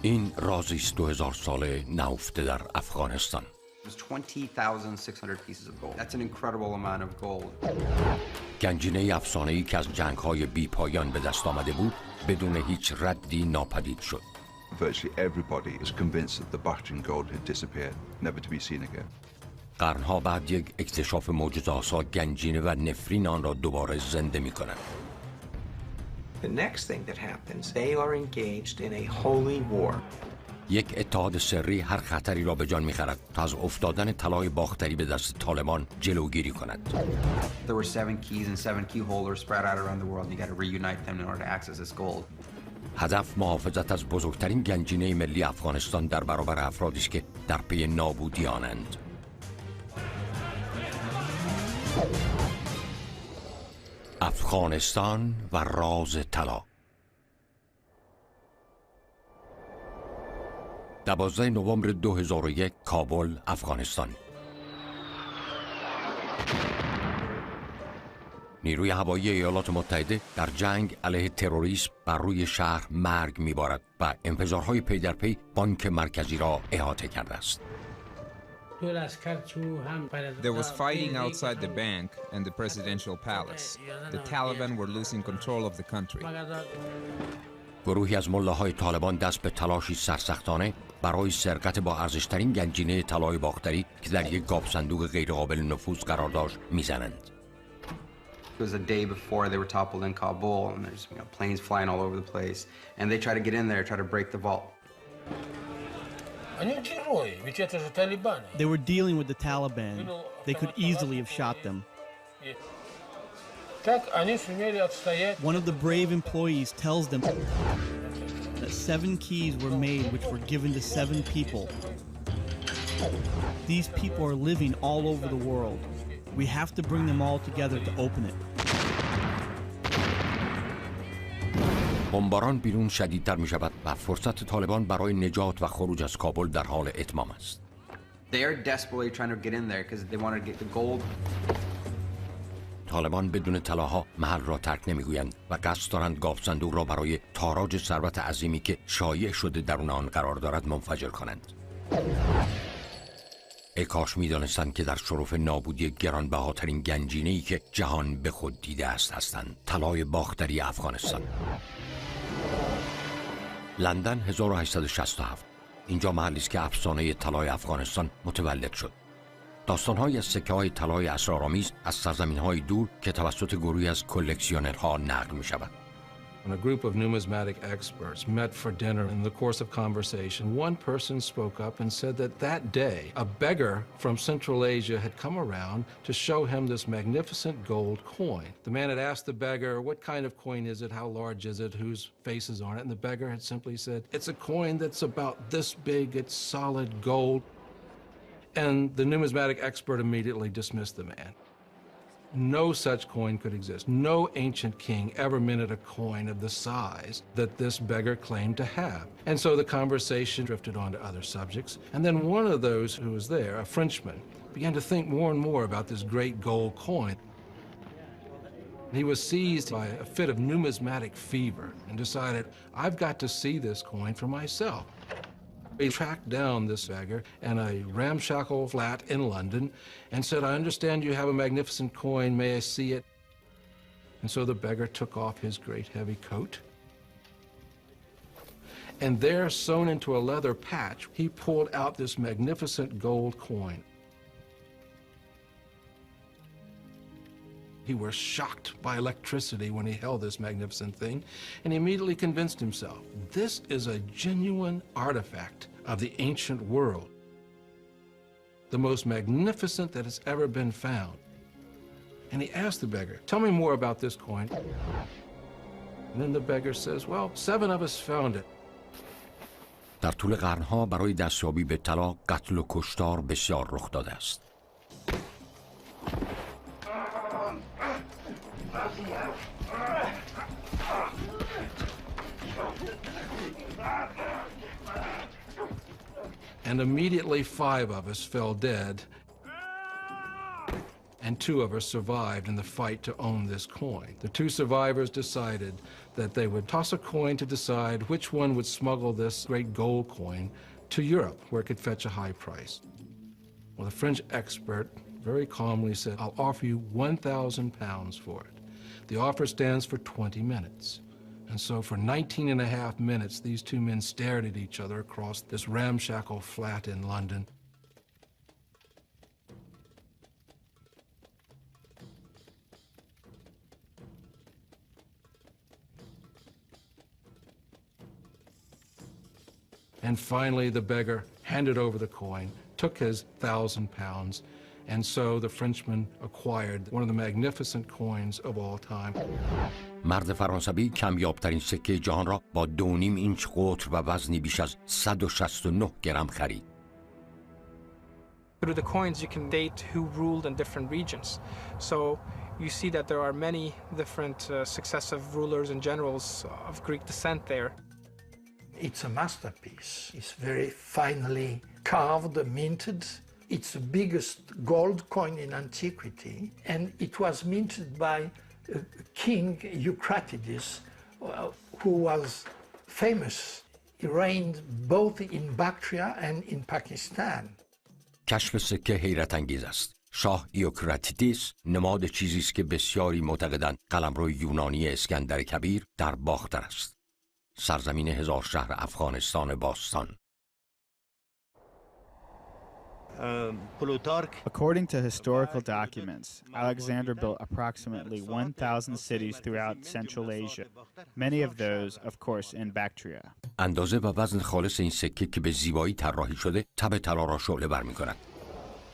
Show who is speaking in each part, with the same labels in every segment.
Speaker 1: این رازی است 2000 ساله نهفته در افغانستان. گنجینه افسانه‌ای که از جنگ‌های بی پایان به دست آمده بود بدون هیچ ردی ناپدید شد. قرنها بعد یک اکتشاف معجزه‌آسا گنجینه و نفرین آن را دوباره زنده می‌کنند. یک اتحاد سری هر خطری را به جان می‌خرد تا از افتادن طلای باختری به دست طالبان جلوگیری کند. هدف محافظت از بزرگترین گنجینه ملی افغانستان در برابر افرادی است که در پی نابودی آنند. افغانستان و راز طلا. 12 نوامبر 2001 کابل، افغانستان. نیروی هوایی ایالات متحده در جنگ علیه تروریسم بر روی شهر مرگ می‌بارد و انفجارهای پی در پی بانک مرکزی را احاطه کرده است.
Speaker 2: There was fighting outside the bank and the presidential palace. The Taliban were losing control of the country.
Speaker 1: گروهی از ملاهای طالبان دست به تلاشی سرسختانه برای سرقت با ارزشترین گنجینه طلای باختری که در یک گاو صندوق غیرقابل نفوذ قرار داشت میزنند.
Speaker 3: It was a day before they were toppled in Kabul, and there's planes flying all over the place, and they try to get in there, try to break the vault.
Speaker 4: They were dealing with the Taliban. They could easily have shot them. One of the brave employees tells them that 7 keys were made which were given to 7 people. These people are living all over the world. We have to bring them all together to open it.
Speaker 1: بمباران بیرون شدیدتر می شود و فرصت طالبان برای نجات و خروج از کابل در حال اتمام است.
Speaker 3: They are desperately trying to get in there because they want to get the gold.
Speaker 1: طالبان بدون طلاها محل را ترک نمیگویند و قصد دارند گاو صندوق را برای تاراج ثروت عظیمی که شایع شده درون آن قرار دارد منفجر کنند. ای کاش می‌دانستند که در شرف نابودی گرانبهاترین گنجینه‌ای که جهان به خود دیده است هستند. طلای باختری افغانستان. لندن 1867. اینجا محلی است که افسانه طلای افغانستان متولد شد. داستان‌هایی از سکه‌های طلای اسرارآمیز از سرزمین‌های دور که توسط گروهی از کلکسیونرها نقل می‌شود.
Speaker 5: When a group of numismatic experts met for dinner, in the course of conversation, one person spoke up and said that that day, a beggar from Central Asia had come around to show him this magnificent gold coin. The man had asked the beggar, what kind of coin is it, how large is it, whose face is on it, and the beggar had simply said, it's a coin that's about this big, it's solid gold. And the numismatic expert immediately dismissed the man. No such coin could exist. No ancient king ever minted a coin of the size that this beggar claimed to have. And so the conversation drifted on to other subjects. And then one of those who was there, a Frenchman, began to think more and more about this great gold coin. He was seized by a fit of numismatic fever and decided, I've got to see this coin for myself. He tracked down this beggar in a ramshackle flat in London and said, I understand you have a magnificent coin, may I see it? And so the beggar took off his great heavy coat. And there, sewn into a leather patch, he pulled out this magnificent gold coin. He was shocked by electricity when he held this magnificent thing, and he immediately convinced himself, this is a genuine artifact of the ancient world, the most magnificent that has ever been found. And he asked the beggar, tell me more about this coin. And then the beggar says, well, 7 of us found it.
Speaker 1: در طول قرنها برای دستیابی به طلا قتل و کشتار بسیار رخ داده است.
Speaker 5: And immediately 5 of us fell dead. and 2 of us survived in the fight to own this coin. The 2 survivors decided that they would toss a coin to decide which one would smuggle this great gold coin to Europe, where it could fetch a high price. Well, the French expert very calmly said, "I'll offer you 1,000 pounds for it." The offer stands for 20 minutes. And so for 19 and a half minutes, these 2 men stared at each other across this ramshackle flat in London. And finally, the beggar handed over the coin, took his 1,000 pounds, and so the Frenchman acquired one of the magnificent coins of all time.
Speaker 1: مرد فرانسوی کمیابترین سکه جهان را با 2.5 اینچ قطر و وزنی بیش از 169 گرم خرید.
Speaker 6: Through the coins you can date who ruled in different regions. So you see that there are many different successive rulers and generals of Greek descent there.
Speaker 7: It's a masterpiece. It's very finely carved, minted. It's the biggest gold coin in antiquity, and it was minted by King Eucratides, who was famous. He reigned both in Bactria and in Pakistan.
Speaker 1: کشف سکه حیرت انگیز است. شاه ایوکراتیدس نماد چیزی است که بسیاری معتقدند قلمرو یونانی اسکندر کبیر در باختر است. سرزمین 1000 شهر افغانستان باستان.
Speaker 8: According to historical documents, Alexander built approximately 1,000 cities throughout Central Asia, many of those, of course, in Bactria.
Speaker 1: اندازه و وزن خالص این سکه که به زیبایی طراحی شده، تب طلا را شعله ور می‌کند.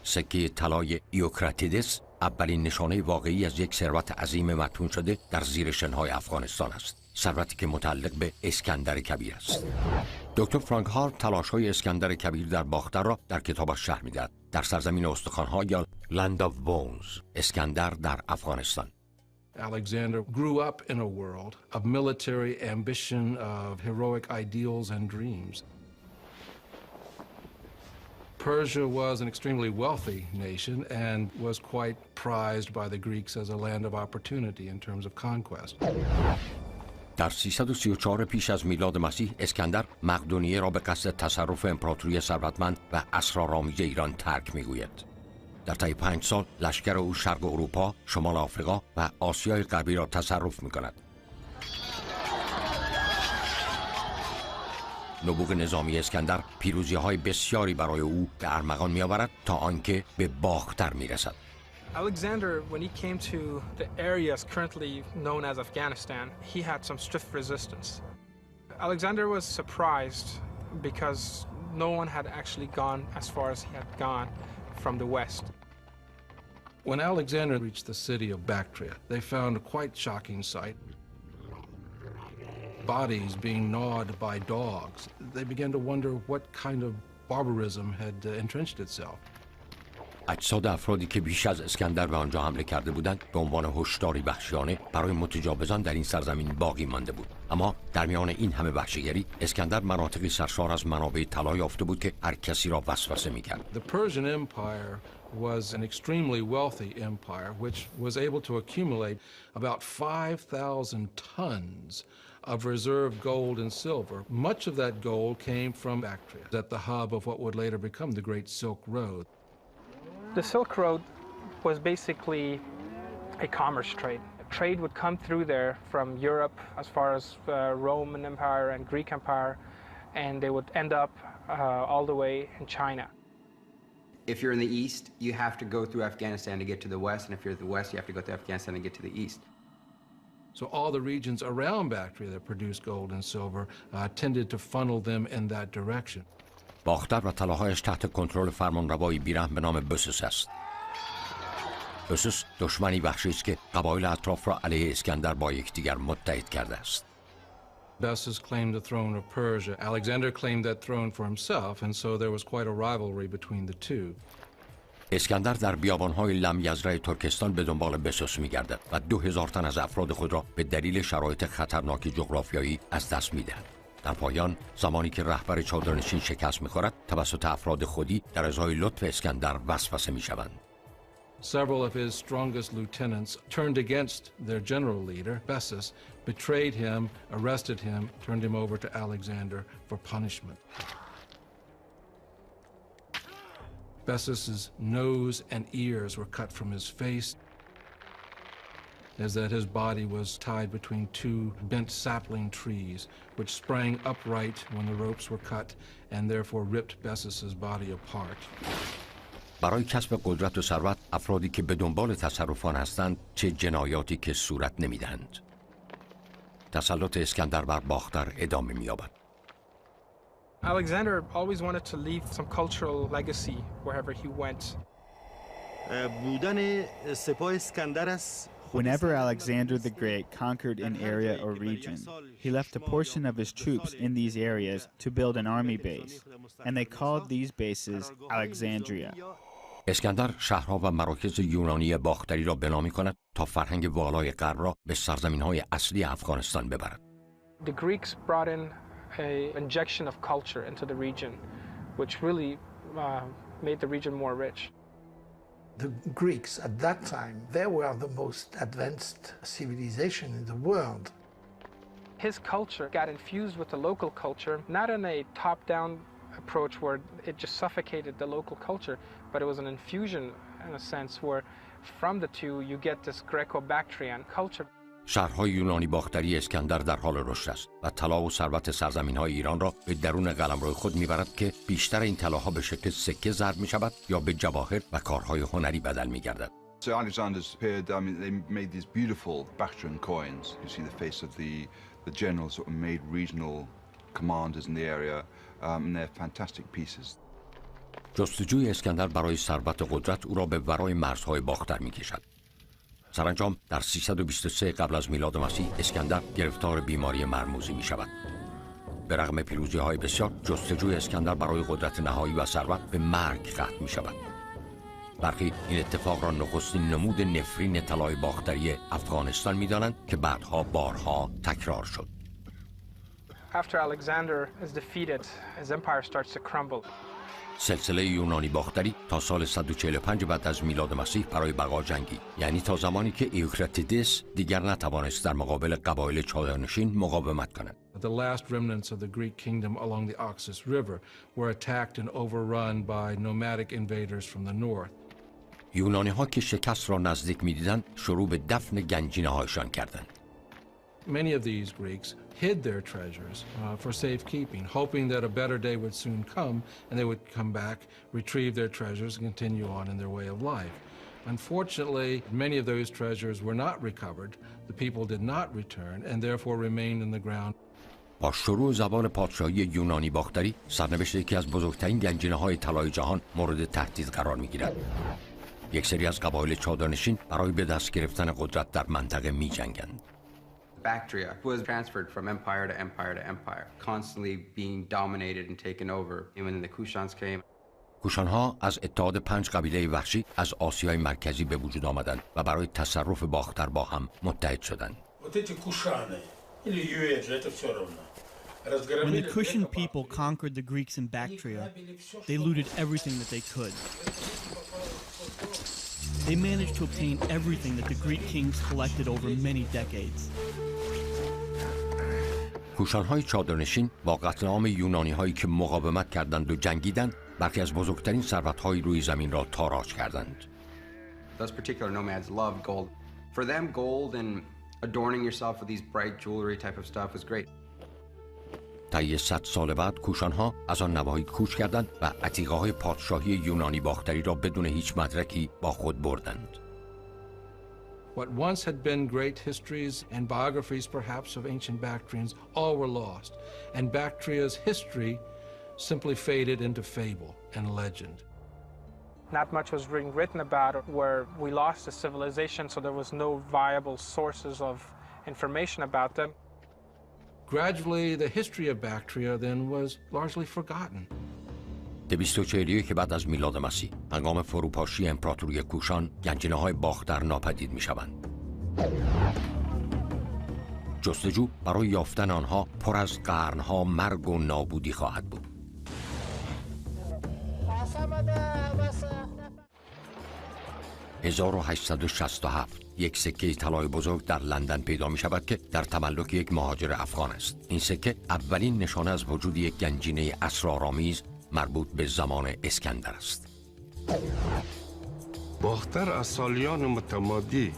Speaker 1: سکه طلای ایوکراتیدس اولین نشانه واقعی از یک ثروت عظیم مدفون شده در زیر شنهای افغانستان است. ثروتی که متعلق به اسکندر کبیر است. دکتر فرانک هارت تلاش‌های اسکندر کبیر در باختر را در کتابش شرح می‌دهد. در سرزمین استخوان‌ها یا Land of Bones، اسکندر در افغانستان.
Speaker 5: Alexander grew up in a world of military ambition, of heroic ideals and dreams. Persia was an extremely wealthy nation and was quite prized by the Greeks as a land of opportunity in terms of conquest.
Speaker 1: در 334 پیش از میلاد مسیح اسکندر مقدونیه را به قصد تصرف امپراتوری ثروتمند و اسرارآمیز ایران ترک می‌گوید. در طی 5 سال لشکر او شرق اروپا، شمال آفریقا و آسیای غربی را تصرف می‌کند. نبوغ نظامی اسکندر پیروزی‌های بسیاری برای او به ارمغان می‌آورد تا آنکه به باختر می‌رسد.
Speaker 6: Alexander, when he came to the areas currently known as Afghanistan, he had some stiff resistance. Alexander was surprised because no one had actually gone as far as he had gone from the west.
Speaker 5: When Alexander reached the city of Bactria, they found a quite shocking sight. Bodies being gnawed by dogs. They began to wonder what kind of barbarism had entrenched itself.
Speaker 1: اجساد افرادی که بیش از اسکندر به آنجا حمله کرده بودند به عنوان هشداری وحشیانه برای متجاوزان در این سرزمین باقی مانده بود. اما در میان این همه وحشیگری اسکندر مناطقی سرشار از منابع طلا یافته بود که هر کسی را وسوسه می‌کرد.
Speaker 5: The Persian Empire was an extremely wealthy empire which was able to accumulate about 5,000 tons of reserve gold and silver. Much of that gold came from Bactria, at the hub of what would later become the Great Silk Road.
Speaker 6: The Silk Road was basically a commerce trade. Trade would come through there from Europe as far as Roman Empire and Greek Empire, and they would end up all the way in China.
Speaker 3: If you're in the east, you have to go through Afghanistan to get to the west, and if you're at the west, you have to go through Afghanistan to get to the east.
Speaker 5: So all the regions around Bactria that produced gold and silver tended to funnel them in that direction.
Speaker 1: باختر و طلاهایش تحت کنترل فرمانروایی بیرحم به نام بسوس است. بسوس دشمنی وحشی است که قبایل اطراف را علیه اسکندر با یکدیگر متحد کرده است.
Speaker 5: Bessus claimed the throne of Persia. Alexander claimed that throne for himself, and so there was quite a rivalry between the two.
Speaker 1: اسکندر در بیابان‌های لمیزرع ترکستان به دنبال بسوس می‌گردد و 2000 تن از افراد خود را به دلیل شرایط خطرناک جغرافیایی از دست می‌دهد. در پایان زمانی که رهبر چادرنشین شکست می‌خورد توسط افراد خودی در ازای لطف اسکندر وسوسه می‌شوند.
Speaker 5: Several of his strongest lieutenants turned against their general leader, Bessus, betrayed him, arrested him, turned him over to Alexander for punishment. Bessus's nose and ears were cut from his face, as that his body was tied between two bent sapling trees, which sprang upright when the ropes were cut and therefore ripped Bessus's body apart.
Speaker 1: برای کسب قدرت و ثروت افرادی که به دنبال تصرفان هستند چه جنایاتی که صورت نمیدهند. تسلط اسکندر بر باختر ادامه می‌یابد.
Speaker 6: Alexander always wanted to leave some cultural legacy wherever he went.
Speaker 9: بودن سپاه اسکندر است.
Speaker 8: Whenever Alexander the Great conquered an area or region, he left a portion of his troops in these areas to build an army base, and they called these bases Alexandria.
Speaker 1: اسکندر شهرها و مراکز یونانی باختری را بنا می‌کند تا فرهنگ والای غرب را به سرزمین‌های اصلی افغانستان ببرد.
Speaker 6: The Greeks brought in an injection of culture into the region, which really made the region more rich.
Speaker 7: The Greeks at that time, they were the most advanced civilization in the world.
Speaker 6: His culture got infused with the local culture, not in a top-down approach where it just suffocated the local culture, but it was an infusion in a sense where from the two you get this Greco-Bactrian culture.
Speaker 1: شهرهای یونانی باختری اسکندر در حال رشد است و طلا و ثروت سرزمین‌های ایران را به درون قلمرو خود می‌برد که بیشتر این طلاها به شکل سکه ضرب می‌شود یا به جواهر و کارهای هنری بدل می‌گردد.
Speaker 10: So Alexander's appeared, they made these beautiful Bactrian coins. You see the face of the generals sort of made regional commanders in the area, and they're fantastic pieces.
Speaker 1: جستجوی اسکندر برای ثروت و قدرت او را به ورای مرزهای باختر می‌کشد. سرانجام در 323 قبل از میلاد مسیح اسکندر گرفتار بیماری مرموزی می شود. به رغم پیروزی‌های بسیار جستجوی اسکندر برای قدرت نهایی و ثروت به مرگ ختم می شود. برخی این اتفاق را نخستین نمود نفرین طلای باختری افغانستان می دانند که بعدها بارها تکرار شد.
Speaker 6: After Alexander is defeated, his empire starts to crumble.
Speaker 1: سلسله یونانی باختری تا سال 145 بعد از میلاد مسیح برای بقا جنگید، یعنی تا زمانی که ایوکراتیدس دیگر نتوانست در مقابل قبایل چادرنشین مقاومت کند.
Speaker 5: The last remnants of the Greek kingdom along the Oxus River were attacked and overrun by nomadic invaders from the north.
Speaker 1: یونانی ها که شکست را نزدیک می‌دیدند شروع به دفن گنجینه هایشان کردند.
Speaker 5: Many of these Greeks hid their treasures for safekeeping, hoping that a better day would soon come and they would come back, retrieve their treasures, and continue on in their way of life. Unfortunately, many of those treasures were not recovered. The people did not return and therefore remained in the ground.
Speaker 1: با شروع زوال پادشاهی یونانی باختری، سرنوشت یکی از بزرگترین گنجینه‌های طلای جهان مورد تهدید قرار می‌گیرد. یک سری از قبایل چادرنشین برای به دست گرفتن قدرت در منطقه می‌جنگند.
Speaker 3: Bactria was transferred from empire to empire to empire, constantly being dominated and taken over. Even when the Kushans came.
Speaker 1: کوشان‌ها از اتحاد 5 قبیله وحشی از آسیای مرکزی به وجود آمدند و برای تصرف باختر با هم متحد شدند.
Speaker 4: When the Kushan people conquered the Greeks in Bactria, they looted everything that they could. They managed to obtain everything that the Greek kings collected over many decades.
Speaker 1: کوشان‌های چادرنشین با قتل عام یونانی‌هایی که مقاومت کردند و جنگیدند، برخی از بزرگترین ثروت‌های روی زمین را تاراج کردند.
Speaker 3: Those particular nomads loved gold. For them, gold and adorning yourself with these bright jewelry type of stuff was great.
Speaker 1: طی 100 سال بعد کوشان‌ها از آن نواحی کوچ کردند و عتیقه‌های پادشاهی یونانی باختری را بدون هیچ مدرکی با خود بردند.
Speaker 5: What once had been great histories and biographies perhaps of ancient Bactrians all were lost, and Bactria's history simply faded into fable and legend.
Speaker 6: Not much was being written about it where we lost the civilization, so there was no viable sources of information about them.
Speaker 5: Gradually, the history of Bactria then was largely forgotten.
Speaker 1: 241 بعد از میلاد مسیح، هنگام فروپاشی امپراتوری کوشان، گنجینه‌های باختر ناپدید می‌شوند. جستجو برای یافتن آنها پر از قرن‌ها مرگ و نابودی خواهد بود. 1867 یک سکه طلای بزرگ در لندن پیدا می شود که در تملک یک مهاجر افغان است. این سکه اولین نشانه از وجود یک گنجینه اسرارآمیز مربوط به زمان اسکندر است.
Speaker 11: باختر از سالیان متمادی.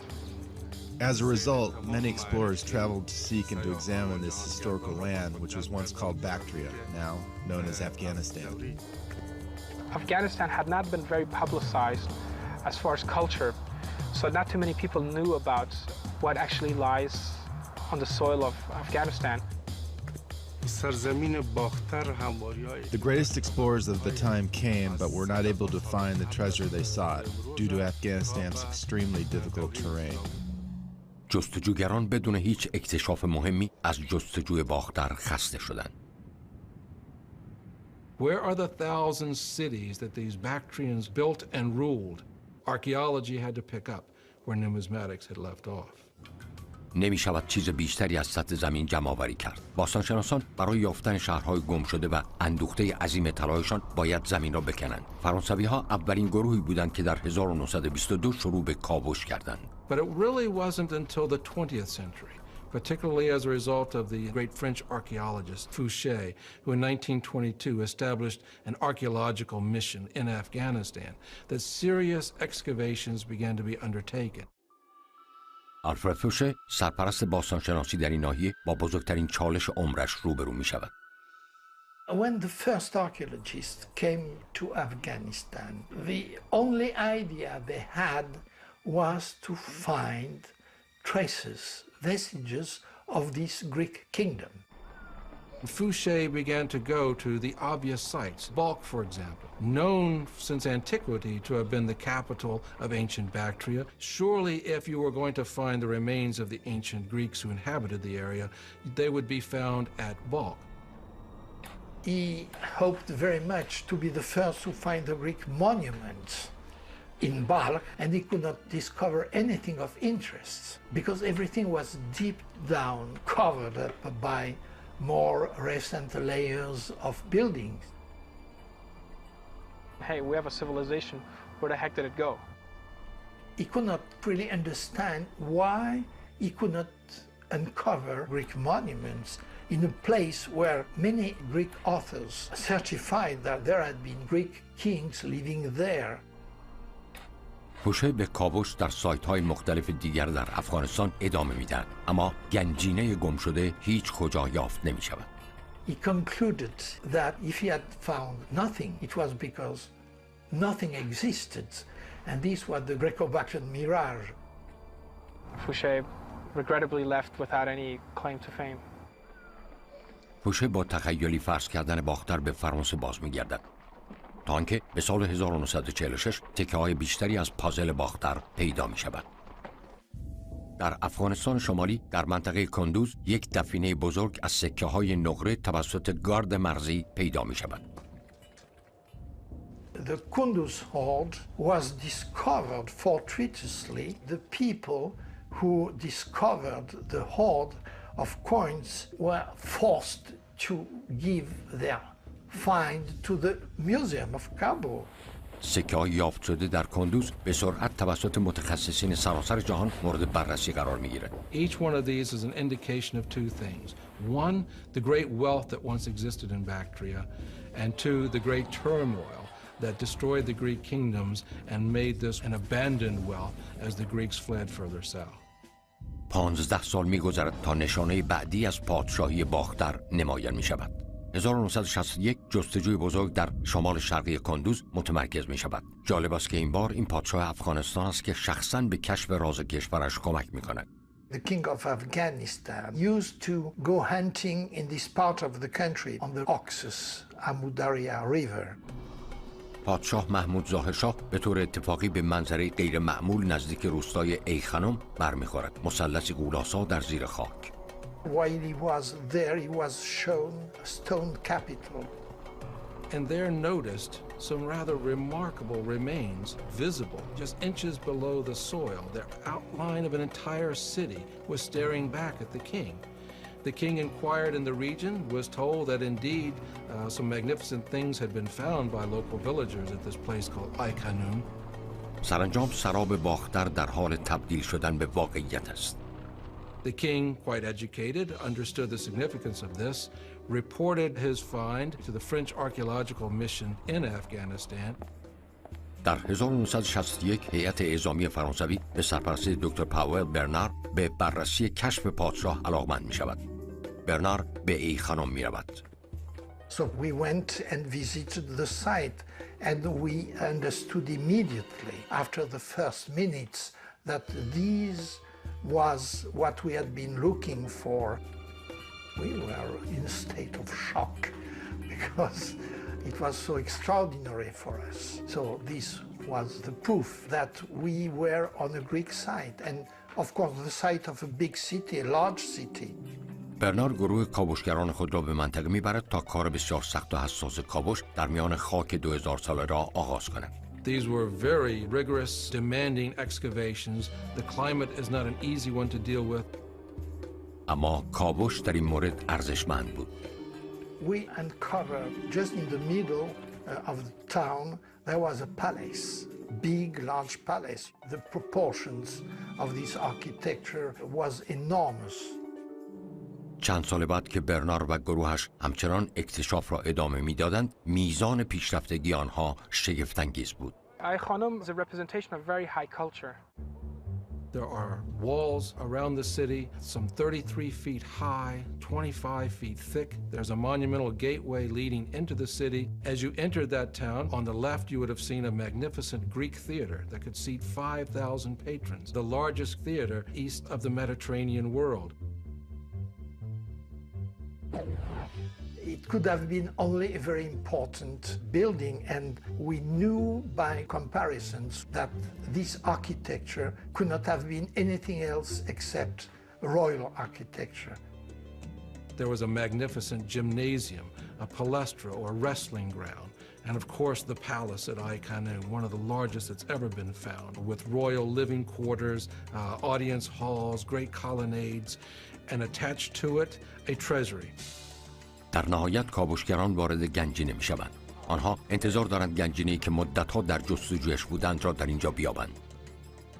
Speaker 12: As a result, many explorers traveled to seek and to examine this historical land, which was once called Bactria, now known as Afghanistan.
Speaker 6: Afghanistan had not been very publicized as far as culture, so not too many people knew about what actually lies on the soil of Afghanistan.
Speaker 12: The greatest explorers of the time came, but were not able to find the treasure they sought due to Afghanistan's extremely difficult terrain.
Speaker 1: جستجوگران بدون هیچ اکتشاف مهمی از جستجوی باختر خسته شدند.
Speaker 5: Where are the thousand cities that these Bactrians built and ruled? Archaeology had to pick up where numismatics had left off.
Speaker 1: نمی شود چیز بیشتری از سطح زمین جمع‌آوری کرد. باستانشناسان برای یافتن شهرهای گم شده و اندوخته عظیم طلایشان باید زمین را بکنند. فرانسوی‌ها اولین گروهی بودند که در 1922 شروع به کاوش کردند.
Speaker 5: But it really wasn't until the 20th century, particularly as a result of the great French archaeologist Fouché, who in 1922 established an archaeological mission in Afghanistan, that serious excavations began to be undertaken.
Speaker 1: آلفرد فوشه سرپرست باستانشناسی در این ناحیه با بزرگترین چالش عمرش روبرو می شود.
Speaker 7: When the first archaeologists came to Afghanistan, the only idea they had was to find traces, vestiges of this Greek kingdom.
Speaker 5: Fouché began to go to the obvious sites, Balkh, for example, known since antiquity to have been the capital of ancient Bactria. Surely, if you were going to find the remains of the ancient Greeks who inhabited the area, they would be found at Balkh.
Speaker 7: He hoped very much to be the first to find the Greek monuments in Balkh, and he could not discover anything of interest because everything was deep down, covered up by more recent layers of buildings.
Speaker 6: Hey, we have a civilization. Where the heck did it go?
Speaker 7: He could not really understand why he could not uncover Greek monuments in a place where many Greek authors certified that there had been Greek kings living there.
Speaker 1: فوشه به کاوش در سایت‌های مختلف دیگر در افغانستان ادامه می‌دهد، اما گنجینه گم شده هیچ کجا یافت نمی‌شود.
Speaker 7: He concluded that if he had found nothing, it was because nothing existed, and this was the Greco-Bactrian mirage.
Speaker 6: Fouché regrettably left without any claim to fame.
Speaker 1: فوشه با تخیلی فرض کردن باختر به فرانسه باز می‌گردد، تا آنکه به سال 1946 تکه‌های بیشتری از پازل باختر پیدا می‌شود. در افغانستان شمالی در منطقه کندوز یک دفینه بزرگ از سکه‌های نقره توسط گارد مرزی پیدا می‌شود.
Speaker 7: The Kunduz hoard was discovered fortuitously. The people who discovered the hoard of coins were forced to give their find to the Museum of Kabul.
Speaker 1: سکه‌های یافت شده در کندوز به سرعت توسط متخصصین سراسر جهان مورد بررسی قرار می‌گیرد.
Speaker 5: Each one of these is an indication of two things. One, the great wealth that once existed in Bactria, and two, the great turmoil that destroyed the Greek kingdoms and made this an abandoned wealth as the Greeks fled further south.
Speaker 1: 15 سال می‌گذرد تا نشانه بعدی از پادشاهی باختر نمایان می‌شود. 1961 جستجوی بزرگ در شمال شرقی کندوز متمرکز می شود. جالب است که این بار این پادشاه افغانستان است که شخصاً به کشف راز کشورش کمک می کند.
Speaker 7: The king of Afghanistan used to go hunting in this part of the country on the Oxus, Amu Darya River.
Speaker 1: پادشاه محمود ظاهرشاه به طور اتفاقی به منظره غیر معمول نزدیک روستای ای خانم برمیخورد. مثلثی غول‌آسا در زیر خاک.
Speaker 7: While he was there, he was shown a stone capital.
Speaker 5: And there noticed some rather remarkable remains visible just inches below the soil. The outline of an entire city was staring back at the king. The king inquired in the region, was told that indeed some magnificent things had been found by local villagers at this place called Ai Khanum.
Speaker 1: سرانجام سراب باختر در حال تبدیل شدن به واقعیت است.
Speaker 5: The king, quite educated, understood the significance of this, reported his find to the French archaeological mission in Afghanistan.
Speaker 1: در 1961 هیئت اعزامی فرانسوی به سرپرستی دکتر پاول برنار به بررسی کشف پادشاه علاقمند می شود. برنار به ای خانم می رود.
Speaker 7: So we went and visited the site and we understood immediately after the first minutes that these was what we had been looking for. We were in a state of shock because it was so extraordinary for us. So this was the proof that we were on a Greek site and of course the site of a big city, a large city.
Speaker 1: برنار گروه کاوشگران خود را به منطقه میبرد تا کار بسیار سخت و حساس کاوش در میان خاک 2000 ساله را آغاز کنند.
Speaker 5: These were very rigorous, demanding excavations. The climate is not an easy one to deal with.
Speaker 1: اما کاوش در این مورد ارزشمند بود.
Speaker 7: We uncovered just in the middle of the town there was a palace, big, large palace. The proportions of this architecture was enormous.
Speaker 1: چند سال بعد که برنار و گروهش همچنان اکتشاف را ادامه میدادند، میزان پیشرفتگی آنها شگفت‌انگیز بود.
Speaker 6: Ay Khanum is a representation of very high culture.
Speaker 5: There are walls around the city, some 33 feet high, 25 feet thick. There's a monumental gateway leading into the city. As you entered that town, on the left you would have seen a magnificent Greek theater that could seat 5,000 patrons, the largest theater east of the Mediterranean world.
Speaker 7: It could have been only a very important building, and we knew by comparisons that this architecture could not have been anything else except royal architecture.
Speaker 5: There was a magnificent gymnasium, a palestra or wrestling ground, and of course the palace at Ay Khanum, one of the largest that's ever been found, with royal living quarters, audience halls, great colonnades, and attached to it, a treasury.
Speaker 1: در نهایت کاوشگران وارد گنجینه می شوند. آنها انتظار دارند گنجینه‌ای که مدت‌ها در جستجویش بودند را در اینجا بیابند.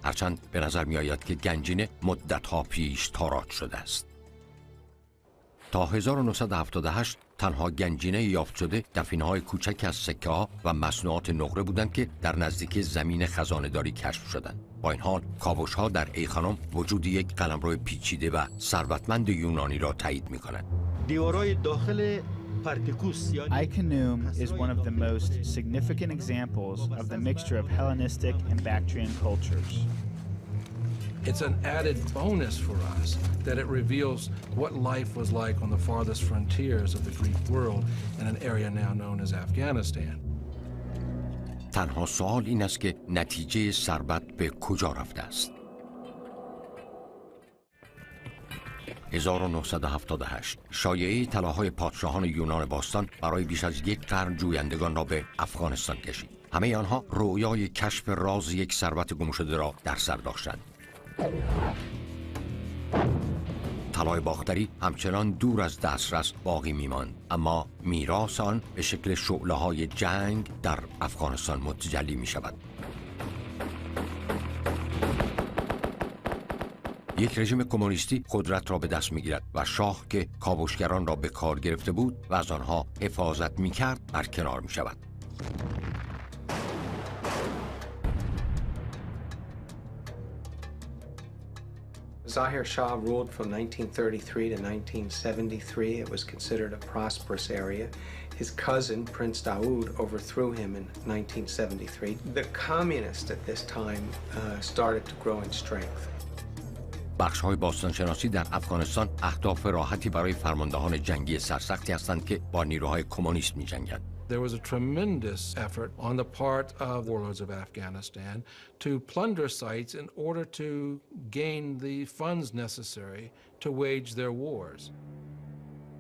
Speaker 1: هرچند به نظر می آید که گنجینه مدت‌ها پیش تاراج شده است. تا 1978 تنها گنجینه یافت شده دفینه‌های کوچک از سکه‌ها و مصنوعات نقره بودند که در نزدیکی زمین خزانه‌داری کشف شدند. با این حال کاوش‌ها در ای خانم وجود یک قلمرو پیچیده و ثروتمند یونانی را تایید می‌کنند.
Speaker 8: Ay Khanum is one of the most significant examples of the mixture of Hellenistic and Bactrian cultures.
Speaker 5: It's an added bonus for us that it reveals what life was like on the farthest frontiers of the Greek world in an area now known as Afghanistan.
Speaker 1: تنها سوال این است که نتیجه ثروت به کجا رفته است؟ 1978 شایعه طلاهای پادشاهان یونان باستان برای بیش از یک قرن جویندگان را به افغانستان کشید. همه آنها رویای کشف راز یک ثروت گم شده را در سر داشتند. طلای باختری همچنان دور از دسترس باقی می‌ماند، اما میراث آن به شکل شعله‌های جنگ در افغانستان متجلی می‌شود. یک رژیم کمونیستی قدرت را به دست می‌گیرد و شاه که کاوشگران را به کار گرفته بود و از آنها حفاظت می‌کرد برکنار می‌شود.
Speaker 13: Zahir Shah ruled from 1933 to 1973. It was considered a prosperous area. His cousin, Prince Daoud, overthrew him in 1973. The communists at this time started to grow in strength.
Speaker 1: بخش‌های باستانشناسی در افغانستان اهداف راحتی برای فرماندهان جنگی سرسختی هستند که با نیروهای کمونیست می‌جنگند.
Speaker 5: There was a tremendous effort on the part of warlords of Afghanistan to plunder sites in order to gain the funds necessary to wage their wars.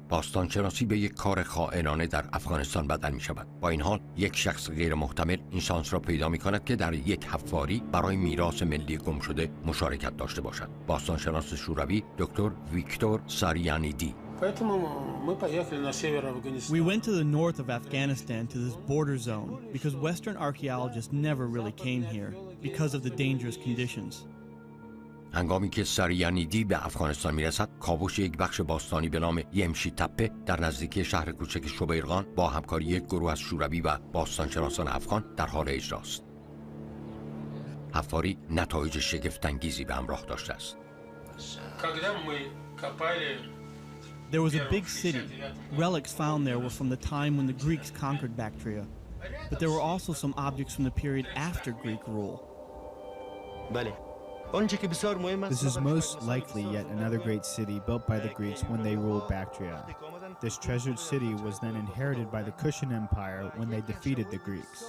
Speaker 1: باستانشناسی به یک کار خائنانه در افغانستان بدل می شود. با این حال یک شخص غیر محتمل این شانس را پیدا می کند که در یک حفاری برای میراث ملی گم شده مشارکت داشته باشد. باستانشناس شوروی دکتر ویکتور ساریانیدی.
Speaker 4: We went to the north of Afghanistan to this border zone because Western archaeologists never really came here. because of the dangerous conditions.
Speaker 1: هنگامی که سریانیدی به افغانستان میرسد، کاوش یک بخش باستانی به نام یمشی تپه در نزدیکی شهر کوچک شبیرغان با همکاری یک گروه از شوروی و باستانشناسان افغان در حال اجراست. حفاری نتایج شگفت‌انگیزی به همراه داشته است.
Speaker 4: There was a big city. Relics found there were from the time when the Greeks conquered Bactria. But there were also some objects from the period after Greek rule.
Speaker 8: This is most likely yet another great city built by the Greeks when they ruled Bactria. This treasured city was then inherited by the Kushan Empire when they defeated the Greeks.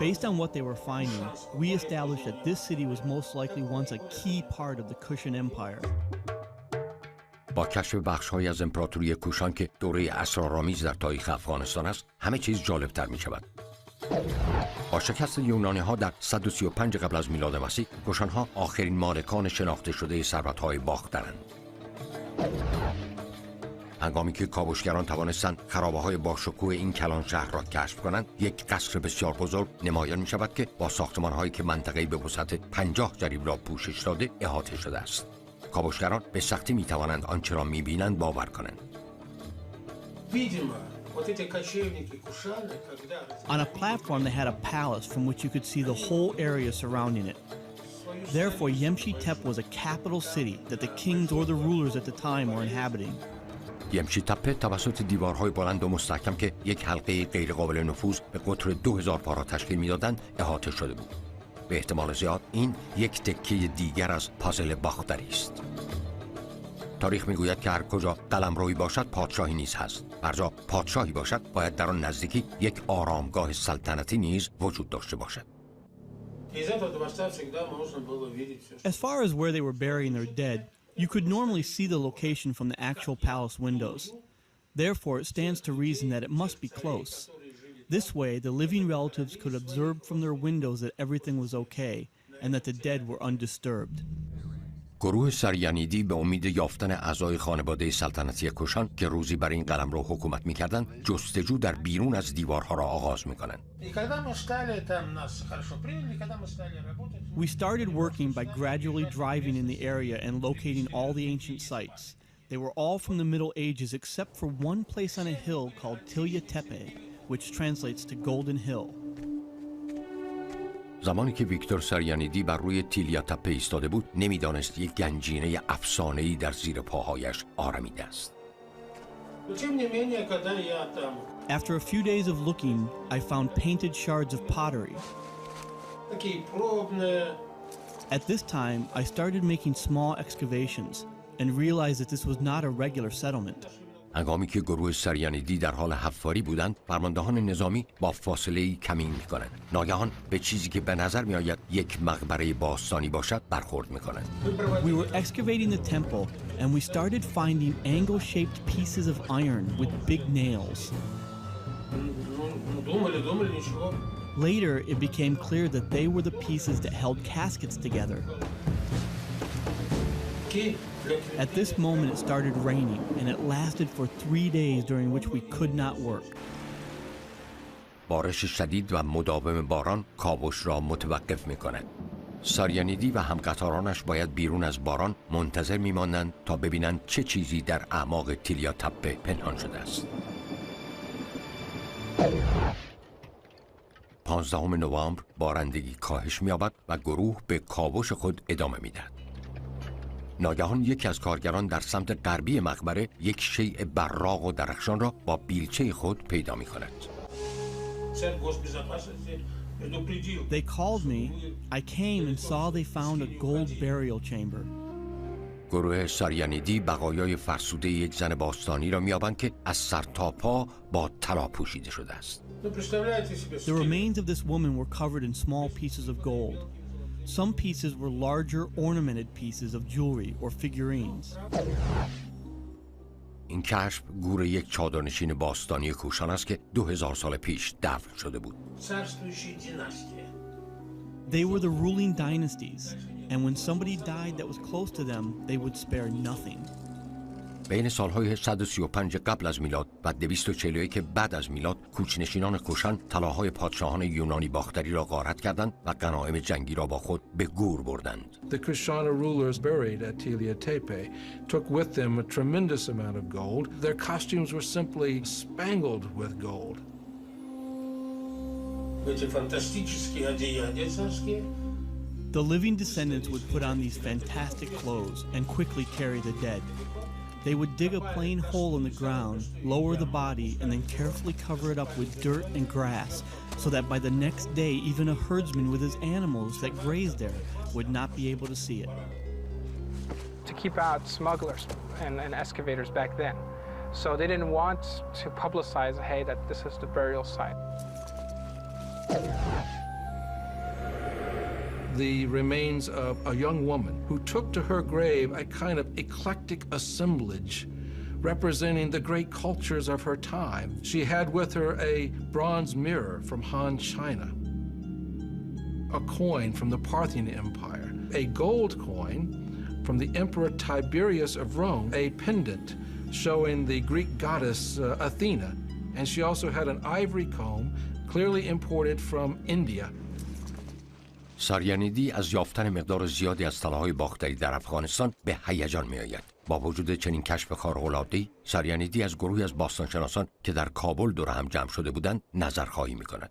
Speaker 4: Based on what they were finding, we established that this city was most likely once a key part of the Kushan Empire.
Speaker 1: با کشف بخش‌هایی از امپراتوری کوشان که دوره اسرارآمیز در تاریخ افغانستان است، همه چیز جالب‌تر می‌شود. با شکست یونانی‌ها در 135 قبل از میلاد مسیح، کوشان‌ها آخرین مالکان شناخته شده ثروت‌های باخترند. هنگامی که کاوشگران توانستند خرابه‌های باشکوه این کلان شهر را کشف کنند، یک قصر بسیار بزرگ نمایان می‌شود که با ساختمان‌هایی که منطقه‌ای به وسعت 50 جریب را پوشش داده احاطه شده است. کاوشگران به سختی می‌توانند آنچه را می‌بینند باور کنند.
Speaker 4: On a platform they had a palace from which you could see the whole area surrounding it. Therefore, Yemshi Tepe was a capital city that the kings or the rulers at the time were inhabiting.
Speaker 1: یمشی تپه توسط دیوارهای بلند و مستحکم که یک حلقه غیرقابل نفوذ به قطر 2000 پا را تشکیل می‌دادند احاطه شده بود. به احتمال زیاد این یک تکه دیگر از پازل باختری است. تاریخ میگوید که هر کجا قلمرویی باشد پادشاهی نیز هست. هر جا پادشاهی باشد باید در آن نزدیکی یک آرامگاه سلطنتی نیز وجود داشته باشد.
Speaker 4: As far as where they were burying their dead, you could normally see the location from the actual palace windows. Therefore, it stands to reason that it must be close. This way, the living relatives could observe from their windows that everything was okay and that the dead were undisturbed.
Speaker 1: گروه سریانیدی به امید یافتن اعضای خانواده سلطنتی کوشان که روزی بر این قلمرو حکومت می‌کردند، جستجو در بیرون از دیوارها را آغاز می‌کنند.
Speaker 4: We started working by gradually driving in the area and locating all the ancient sites. They were all from the Middle Ages except for one place on a hill called Tilya Tepe, which translates to Golden Hill.
Speaker 1: زمانی که ویکتور سریانیدی بر روی تیلیا تپه ایستاده بود، نمی‌دانست یک گنجینه افسانه‌ای در زیر پاهایش آرمیده است.
Speaker 4: After a few days of looking, I found painted shards of pottery. At this time, I started making small excavations and realized that this was not a regular settlement.
Speaker 1: هنگامی که گروه سریانیدی در حال حفاری بودند، فرماندهان نظامی با فاصله‌ای کمین می‌کنند. ناگهان به چیزی که به نظر می‌آید یک مقبره باستانی باشد برخورد می‌کنند.
Speaker 4: We were excavating the temple and we started finding angle-shaped pieces of iron with big nails. Later, it became clear that they were the pieces that held caskets together. At this moment, it started raining, and it lasted for 3 days during which we could not work.
Speaker 1: بارش شدید و مداوم باران کاوش را متوقف می‌کند. سریانیدی و همقطارانش باید بیرون از باران منتظر می‌مانند تا ببینند چه چیزی در اعماق تیلیا تپه پنهان شده است. 15 نوامبر بارندگی کاهش می‌یابد و گروه به کاوش خود ادامه می‌دهد. ناگهان یکی از کارگران در سمت غربی مقبره یک شیء براق و درخشان را با بیلچه خود پیدا می‌کند.
Speaker 4: They called me. I came and saw they found a gold burial chamber.
Speaker 1: گروه سریانیدی بقایای فرسوده یک زن باستانی را می‌یابند که از سر تا پا با طلا پوشیده شده است.
Speaker 4: The remains of this woman were covered in small pieces of gold. Some pieces were larger ornamented pieces of jewelry or figurines.
Speaker 1: این کشف گور یک چادرنشین باستانی کوشان است که 2000 سال پیش دفن شده بود.
Speaker 4: They were the ruling dynasties, and when somebody died that was close to them, they would spare nothing.
Speaker 1: بین سالهای 135 قبل از میلاد و 241 بعد از میلاد کوچ‌نشینان کوشان طلاهای پادشاهان یونانی باختری را غارت کردند و غنایم جنگی را با خود به گور بردند.
Speaker 5: The Kushana rulers buried at Tilla Tepe took with them a tremendous amount of gold. Their costumes were simply spangled with gold.
Speaker 4: The living descendants would put on these fantastic clothes and quickly carry the dead. They would dig a plain hole in the ground, lower the body, and then carefully cover it up with dirt and grass so that by the next day even a herdsman with his animals that grazed there would not be able to see it.
Speaker 6: To keep out smugglers and excavators back then. So they didn't want to publicize, hey, that this is the burial site.
Speaker 5: The remains of a young woman who took to her grave a kind of eclectic assemblage representing the great cultures of her time. She had with her a bronze mirror from Han China, a coin from the Parthian Empire, a gold coin from the Emperor Tiberius of Rome, a pendant showing the Greek goddess Athena, and she also had an ivory comb clearly imported from India.
Speaker 1: ساریانیدی از یافتن مقدار زیادی از طلاهای باختری در افغانستان به هیجان می‌آید. با وجود چنین کشف خارق‌العاده‌ای، ساریانیدی از گروهی از باستانشناسان که در کابل دور هم جمع شده بودند نظرخواهی می‌کند.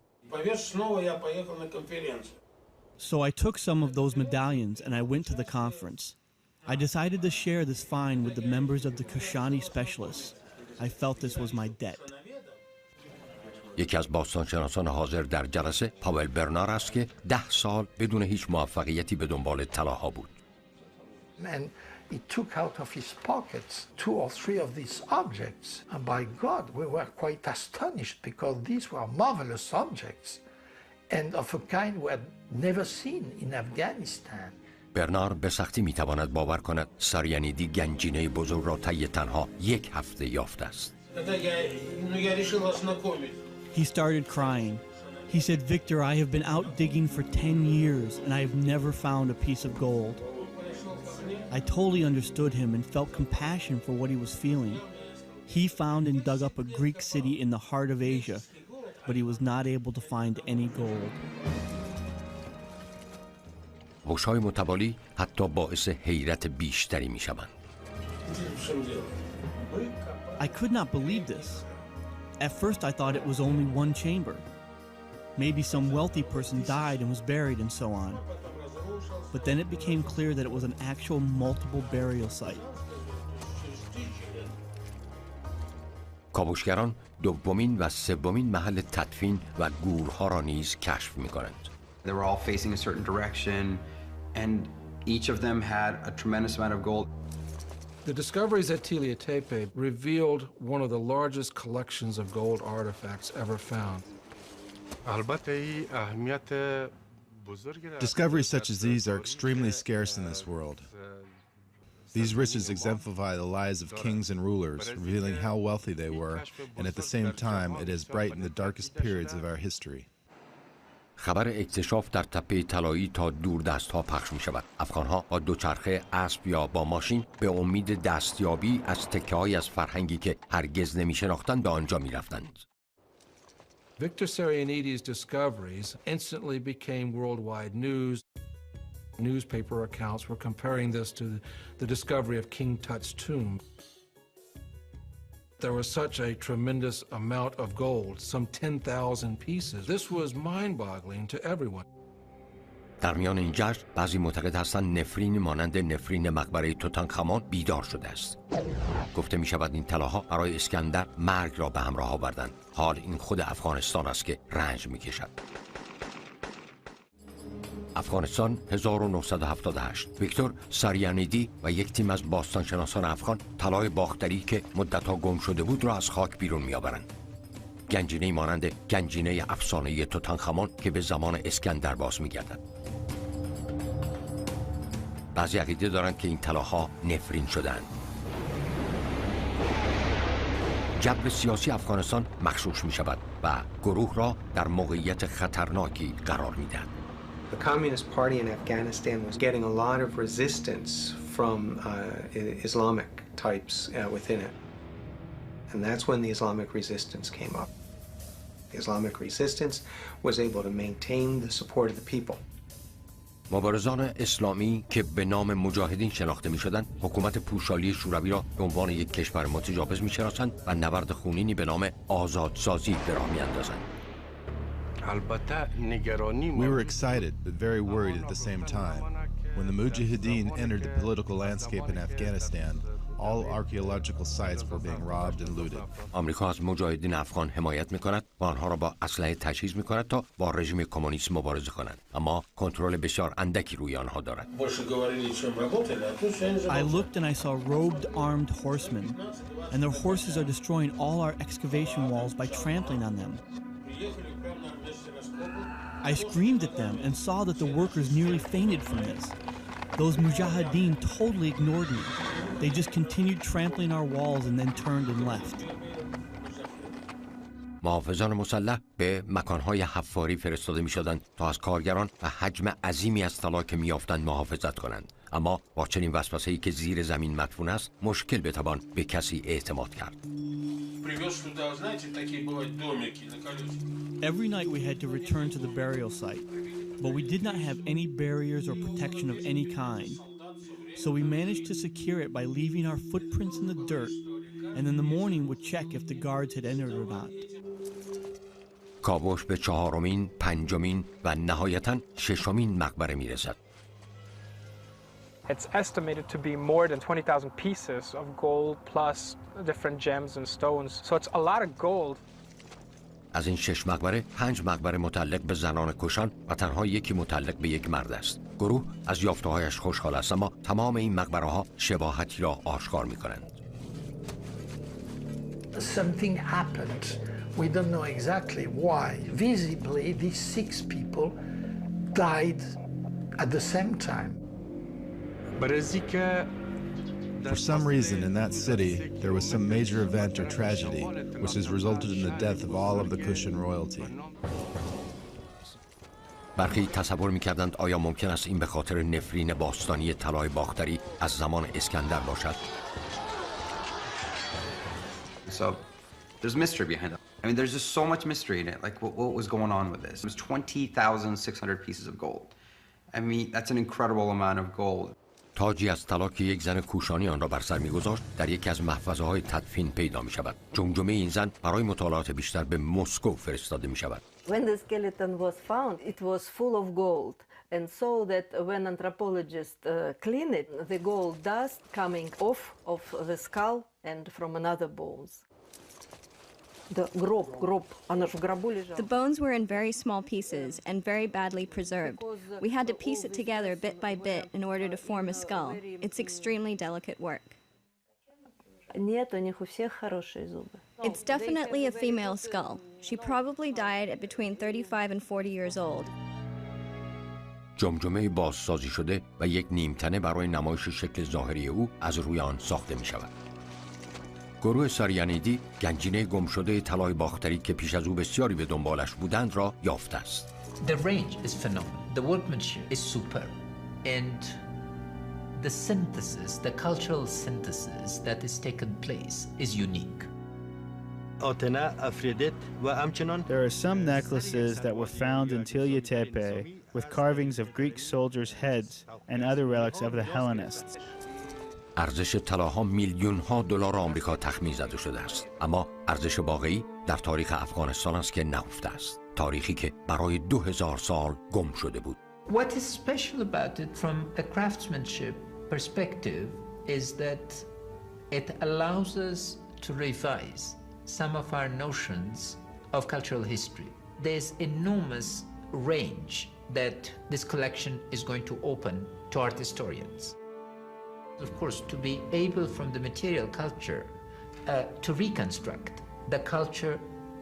Speaker 4: So I took some of those medallions and I went to the conference. I decided to share this find with the members of the Kushani specialists. I felt this was my debt.
Speaker 1: یکی از باستانشناسان حاضر در جلسه پاول برنار است که 10 سال بدون هیچ موفقیتی به دنبال طلاها بود.
Speaker 7: And he took out of his pockets 2 or 3 of these objects. And by God, we were quite astonished because these were marvelous objects and of a kind we had never seen in Afghanistan.
Speaker 1: برنار به سختی میتواند باور کند ساریانیدی گنجینه بزرگ را طی تنها 1 هفته یافته است.
Speaker 4: He started crying. He said, "Victor, I have been out digging for 10 years and I have never found a piece of gold." I totally understood him and felt compassion for what he was feeling. He found and dug up a Greek city in the heart of Asia, but he was not able to find any gold.
Speaker 1: هوش‌های متوالی حتی باعث حیرت بیشتری می‌شوند.
Speaker 4: I could not believe this. At first I thought it was only one chamber. Maybe some wealthy person died and was buried and so on. But then it became clear that it was an actual multiple burial site.
Speaker 1: کاوشگران دومین و سومین محل تدفین و گورها را نیز کشف می‌کنند.
Speaker 3: They were all facing a certain direction and each of them had a tremendous amount of gold.
Speaker 5: The discoveries at Tilla Tepe revealed one of the largest collections of gold artifacts ever found.
Speaker 12: Discoveries such as these are extremely scarce in this world. These riches exemplify the lives of kings and rulers, revealing how wealthy they were, and at the same time, it has brightened the darkest periods of our history.
Speaker 1: خبر اکتشاف در تپه طلایی تا دور دستها پخش می شود. افغانها با دوچرخه، اسب یا با ماشین به امید دستیابی از تکه‌هایی از فرهنگی که هرگز نمی شناختند به آنجا می رفتند.
Speaker 5: Victor Sarianidi's discoveries instantly became worldwide news. Newspaper accounts were comparing this to the discovery of King Tut's tomb. There was such a tremendous amount of gold, some 10,000 pieces. This was mind-boggling to everyone.
Speaker 1: در میان این جشن بعضی معتقد هستند نفرین مانند نفرین مقبره توتنخامون بیدار شده است. گفته می شود این طلاها برای اسکندر مرگ را به همراه آوردند. حال این خود افغانستان است که رنج می کشد. افغانستان 1978 ویکتور ساریانیدی و یک تیم از باستانشناسان افغان طلای باختری که مدت‌ها گم شده بود را از خاک بیرون می‌آورند. گنجینه‌ای مانند گنجینه افسانه‌ای توتنخامون که به زمان اسکندر باز می‌گردد. بعضی عقیده دارند که این طلاها نفرین شده‌اند. جبر سیاسی افغانستان مغشوش می‌شود و گروه را در موقعیت خطرناکی قرار می‌دهد.
Speaker 13: The Communist Party in Afghanistan was getting a lot of resistance from Islamic types within it. And that's when the Islamic resistance came up. The Islamic resistance was able to maintain the support of the people.
Speaker 1: مبارزان اسلامی که به نام مجاهدین شناخته می‌شدند، حکومت پوشالی شوروی را به عنوان یک کشور متجاوز می‌شناسند و نبرد خونینی به نام آزادسازی به راه می‌اندازند.
Speaker 12: We were excited but very worried at the same time. When the Mujahideen entered the political landscape in Afghanistan, all archaeological sites were being robbed and looted.
Speaker 1: آمریکا از مجاهدین افغان حمایت می‌کند و آنها را با اسلحه تجهیز می‌کند تا با رژیم کمونیست مبارزه کنند، اما کنترل بسیار اندکی روی آنها دارد.
Speaker 4: I looked and I saw robed armed horsemen, and their horses are destroying all our excavation walls by trampling on them. I screamed at them and saw that the workers nearly fainted from this. Those mujahideen totally ignored me. They just continued trampling our walls and then turned and left.
Speaker 1: محافظان مسلح به مکانهای حفاری فرستاده می‌شدند تا از کارگران و حجم عظیمی از طلا که می‌یافتند محافظت کنند، اما با چنین وسوسه‌ای که زیر زمین مدفون است مشکل بتوان به کسی اعتماد کرد.
Speaker 4: Every night we had to return to the burial site, but we did not have any barriers or protection of any kind. So we managed to secure it by leaving our footprints in the dirt, and in the morning would check if the guards had entered or not.
Speaker 1: کاوش به چهارمین، پنجمین و نهایتاً ششمین مقبره می‌رسد.
Speaker 6: It's estimated to be more than 20,000 pieces of gold plus different gems and stones. So it's a lot of gold.
Speaker 1: از این 6 مقبره 5 مقبره متعلق به زنان کشان و تنها یکی متعلق به یک مرد است. گروه از یافته‌هایش خوشحال است، اما تمام این مقبره‌ها شباهتی را آشکار می‌کنند.
Speaker 7: Something happened. We don't know exactly why. Visibly, these 6 people died at the same time.
Speaker 12: For some reason in that city, there was some major event or tragedy which has resulted in the death of all of the Kushan royalty.
Speaker 1: برخی تصور می‌کردند آیا ممکن است این به خاطر نفرین باستانی طلای باختری از زمان اسکندر باشد؟
Speaker 3: So there's mystery behind it. I mean, there's just so much mystery in it. Like, what was going on with this? It was 20,600 pieces of gold. I mean, that's an incredible amount of gold.
Speaker 1: تاجی از طلا که یک زن کوشانی آن را بر سر می‌گذاشت در یکی از محفظه‌های تدفین پیدا می‌شود. جمجمه این زن برای مطالعات بیشتر به مسکو فرستاده می‌شود.
Speaker 14: When the skeleton was found, it was full of gold. And so that when anthropologists clean it, the gold dust coming off of the skull and from another bones.
Speaker 15: The bones were in very small pieces and very badly preserved. We had to piece it together bit by bit in order to form a skull. It's extremely delicate work. It's definitely a female skull. She probably died at between 35 and 40 years old.
Speaker 1: جمجمه بازسازی شده و یک نیمتنه برای نمایش شکل ظاهری او از روی آن ساخته می شود. گروه ساریانیدی گنجینه گم شده طلای باختری که پیش از او بسیاری به دنبالش بودند را یافته است.
Speaker 16: The range is phenomenal. The workmanship is superb. And the synthesis, the cultural synthesis that is taken place is unique.
Speaker 8: There are some necklaces that were found in Tilya Tepe with carvings of Greek soldiers' heads and other relics of the Hellenists.
Speaker 1: ارزش طلاها میلیون‌ها دلار آمریکا تخمین زده شده است، اما ارزش واقعی در تاریخ افغانستان است که نهفته است، تاریخی که برای 2000 سال گم شده بود.
Speaker 16: What is special about it from a craftsmanship perspective is that it allows us to revise some of our notions of cultural history. There's enormous range that this collection is going to open to art historians. Of course, to be able from the material culture to reconstruct the culture,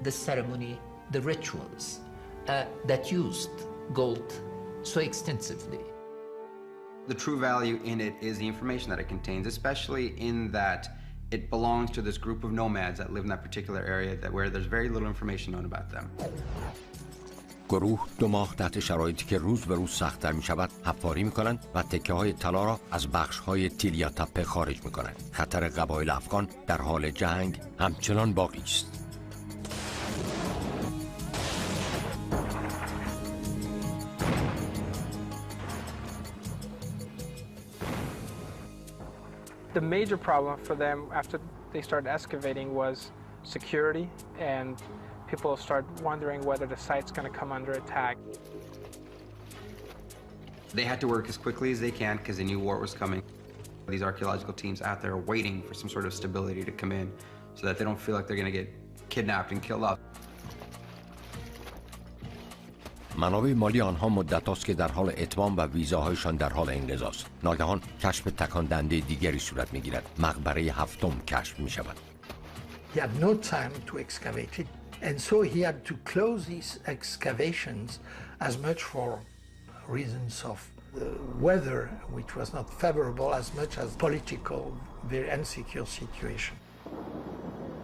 Speaker 16: the ceremony, the rituals that used gold so extensively.
Speaker 3: The true value in it is the information that it contains, especially in that it belongs to this group of nomads that live in that particular area where there's very little information known about them.
Speaker 1: گروه 2 ماه تحت شرایطی که روز به روز سخت‌تر می‌شود حفاری می‌کنند و تکه‌های طلا را از بخش‌های تیلیا تپه خارج می‌کنند. خطر قبایل افغان در حال جنگ همچنان باقی است.
Speaker 6: The major problem for them after they started excavating was security, and people start wondering whether the site's going to come under attack.
Speaker 3: They had to work as quickly as they can because they knew war was coming. These archaeological teams out there are waiting for some sort of stability to come in so that they don't feel like they're going to get kidnapped and killed off.
Speaker 1: منابع مالی آنها مدت است که در حال اتمام و ویزاهایشان در حال انقضا است. ناگهان کشف تکان دهنده دیگری صورت می‌گیرد. مقبره 7 کشف می‌شود.
Speaker 7: He had no time to excavate it, and so he had to close his excavations as much for reasons of the weather, which was not favorable, as much as political, very insecure situation.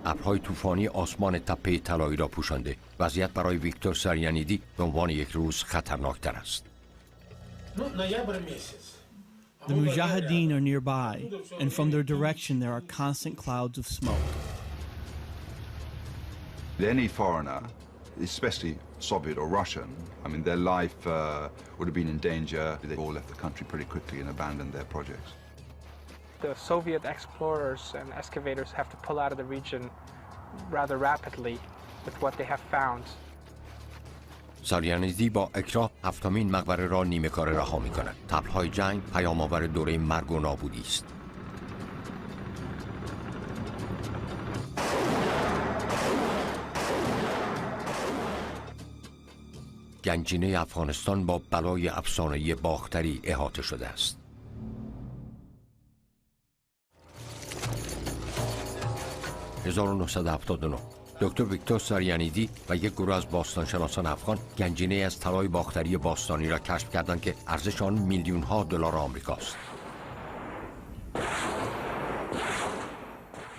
Speaker 1: ابرهای طوفانی آسمان تپه طلایی را پوشانده. وضعیت برای ویکتور ساریانیدی به عنوان یک روز خطرناکتر است.
Speaker 4: The Mujahideen are nearby, and from their direction there are constant clouds of smoke.
Speaker 10: Any foreigner, especially Soviet or Russian, I mean, their life would have been in danger. They all left the country pretty quickly and abandoned their projects.
Speaker 6: The Soviet explorers and excavators have to pull out of the region rather rapidly with what they have found.
Speaker 1: ساریانیدی با اکراه 7مین مقبره را نیمه کاره رها می‌کند. طبل‌های جنگ پیام‌آور دوره مرگ و نابودی است. گنجینه افغانستان با بلای افسانه‌ای باختری احاطه شده است. – 1979 دکتر ویکتور ساریانیدی و یک گروه از باستانشناسان افغان گنجینه از طلای باختری باستانی را کشف کردند که ارزش آن میلیون‌ها دلار آمریکاست.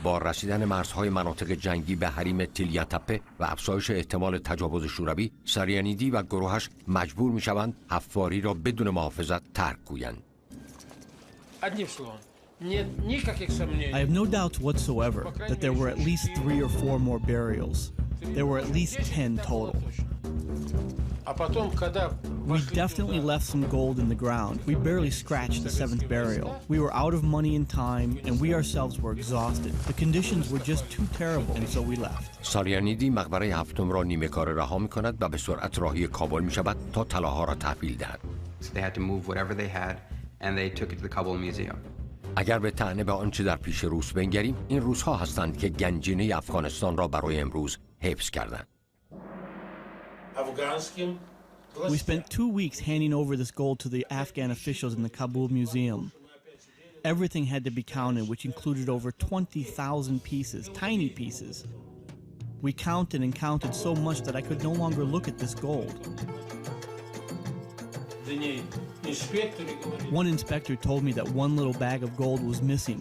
Speaker 1: با رسیدن مرزهای مناطق جنگی به حریم تیلیا تپه و افزایش احتمال تجاوز شوروی، ساریانیدی و گروهش مجبور می‌شوند حفاری را بدون محافظت ترک گویند.
Speaker 4: I have no doubts whatsoever that there were at least 3 or 4 more burials. There were at least 10 total. We definitely left some gold in the ground. We barely scratched the 7th burial. We were out of money and time, and we ourselves were exhausted. The conditions were just too terrible, and so we left.
Speaker 1: ساریانیدی مقبره 7 را نیمه کاره رها می‌کند و به سرعت راهی کابل می‌شود تا طلاها را تحویل دهد.
Speaker 3: They had to move whatever they had, and they took it to the Kabul Museum.
Speaker 1: اگر به طعنه به آنچه در پیش روس بنگریم، این روس‌ها هستند که گنجینه افغانستان را برای امروز حفظ کردند.
Speaker 4: We spent 2 weeks handing over this gold to the Afghan officials in the Kabul Museum. Everything had to be counted, which included over 20,000 pieces, tiny pieces. We counted and counted so much that I could no longer look at this gold. One inspector told me that one little bag of gold was missing.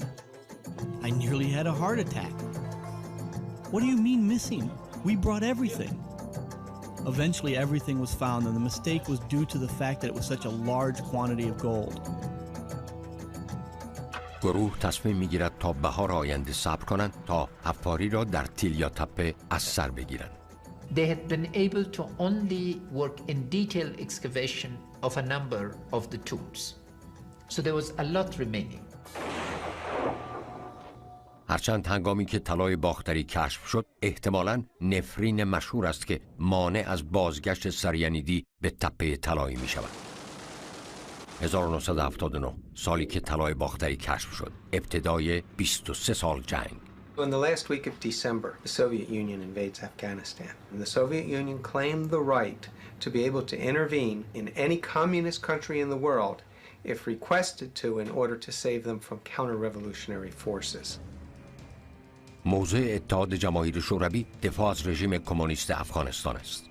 Speaker 4: I nearly had a heart attack. What do you mean missing? We brought everything. Eventually everything was found, and the mistake was due to the fact that it was such a large quantity of gold.
Speaker 1: گروه تصمیم می‌گیرد تا بهار آینده صبر کنند تا حفاری را در تیلیا تپه از سر بگیرند.
Speaker 16: They had been able to only work in detailed excavation of a number of the tombs. So there was a lot remaining.
Speaker 1: هرچند هنگامی که طلای باختری کشف شد، احتمالاً نفرین مشهور است که مانع از بازگشت ساریانیدی به تپه طلایی می شود. 1979 سالی که طلای باختری کشف شد، ابتدای 23 سال جنگ.
Speaker 13: In the last week of December, the Soviet Union invades Afghanistan. And the Soviet Union claimed the right to be able to intervene in any communist country in the world if requested to in order to save them from counter-revolutionary forces.
Speaker 1: موضع اتحاد جماهیر شوروی دفاع از رژیم کمونیست افغانستان است.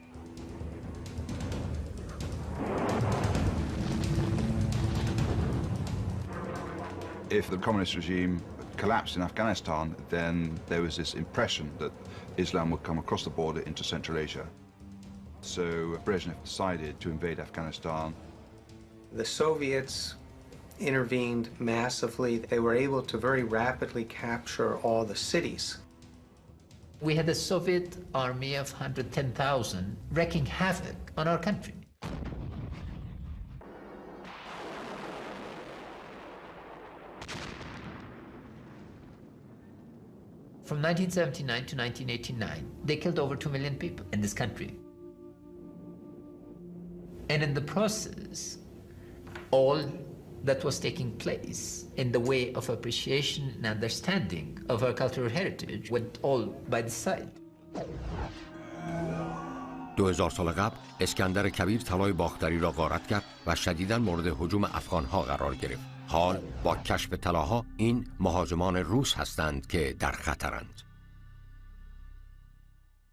Speaker 10: If the communist regime collapsed in Afghanistan, then there was this impression that Islam would come across the border into Central Asia. So Brezhnev decided to invade Afghanistan.
Speaker 13: The Soviets intervened massively. They were able to very rapidly capture all the cities.
Speaker 16: We had a Soviet army of 110,000 wreaking havoc on our country. From 1979 to 1989, they killed over 2 million people in this country. And in the process, all that was taking place in the way of appreciation and understanding of our cultural heritage went all by the side.
Speaker 1: 2000 سال قبل اسکندر کبیر طلای باختری را غارت کرد و شدیداً مورد هجوم افغانها قرار گرفت. حال با کشف طلاها این مهاجمان روس هستند که در خطرند.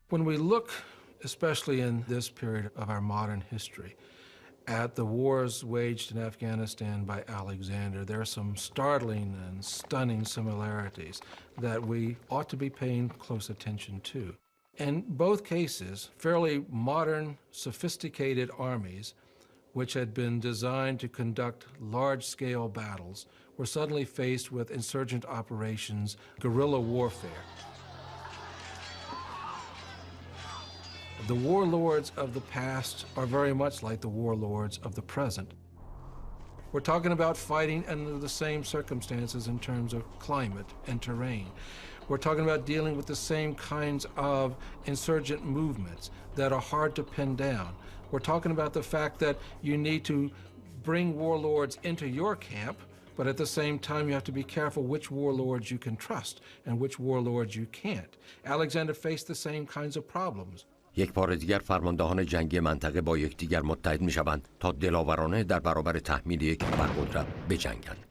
Speaker 5: When we look, especially in this period of our modern history, at the wars waged in Afghanistan by Alexander, there are some startling and stunning similarities that we ought to be paying close attention to. In both cases, fairly modern, sophisticated armies, which had been designed to conduct large-scale battles, were suddenly faced with insurgent operations, guerrilla warfare. The warlords of the past are very much like the warlords of the present. We're talking about fighting under the same circumstances in terms of climate and terrain. We're talking about dealing with the same kinds of insurgent movements that are hard to pin down. We're talking about the fact that you need to bring warlords into your camp, but at the same time you have to be careful which warlords you can trust and which warlords you can't. Alexander faced the same kinds of problems.
Speaker 1: یک بار دیگر فرماندهان جنگی منطقه با یکدیگر متحد می‌شوند تا دلاورانه در برابر تحمیل یک ابرقدرت بجنگند.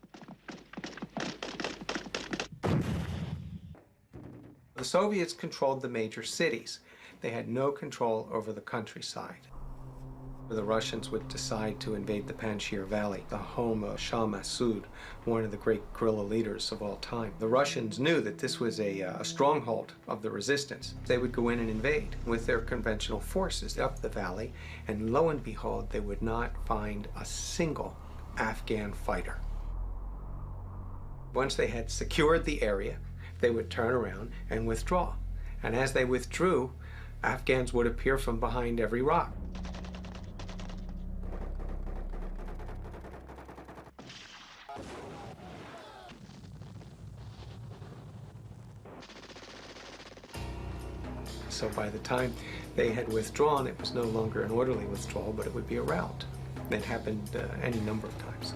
Speaker 13: The Soviets controlled the major cities. They had no control over the countryside. The Russians would decide to invade the Panjshir Valley, the home of Shah Massoud, one of the great guerrilla leaders of all time. The Russians knew that this was a stronghold of the resistance. They would go in and invade with their conventional forces up the valley, and lo and behold, they would not find a single Afghan fighter. Once they had secured the area, they would turn around and withdraw. And as they withdrew, Afghans would appear from behind every rock. So by the time they had withdrawn, it was no longer an orderly withdrawal, but it would be a rout. That happened any number of times.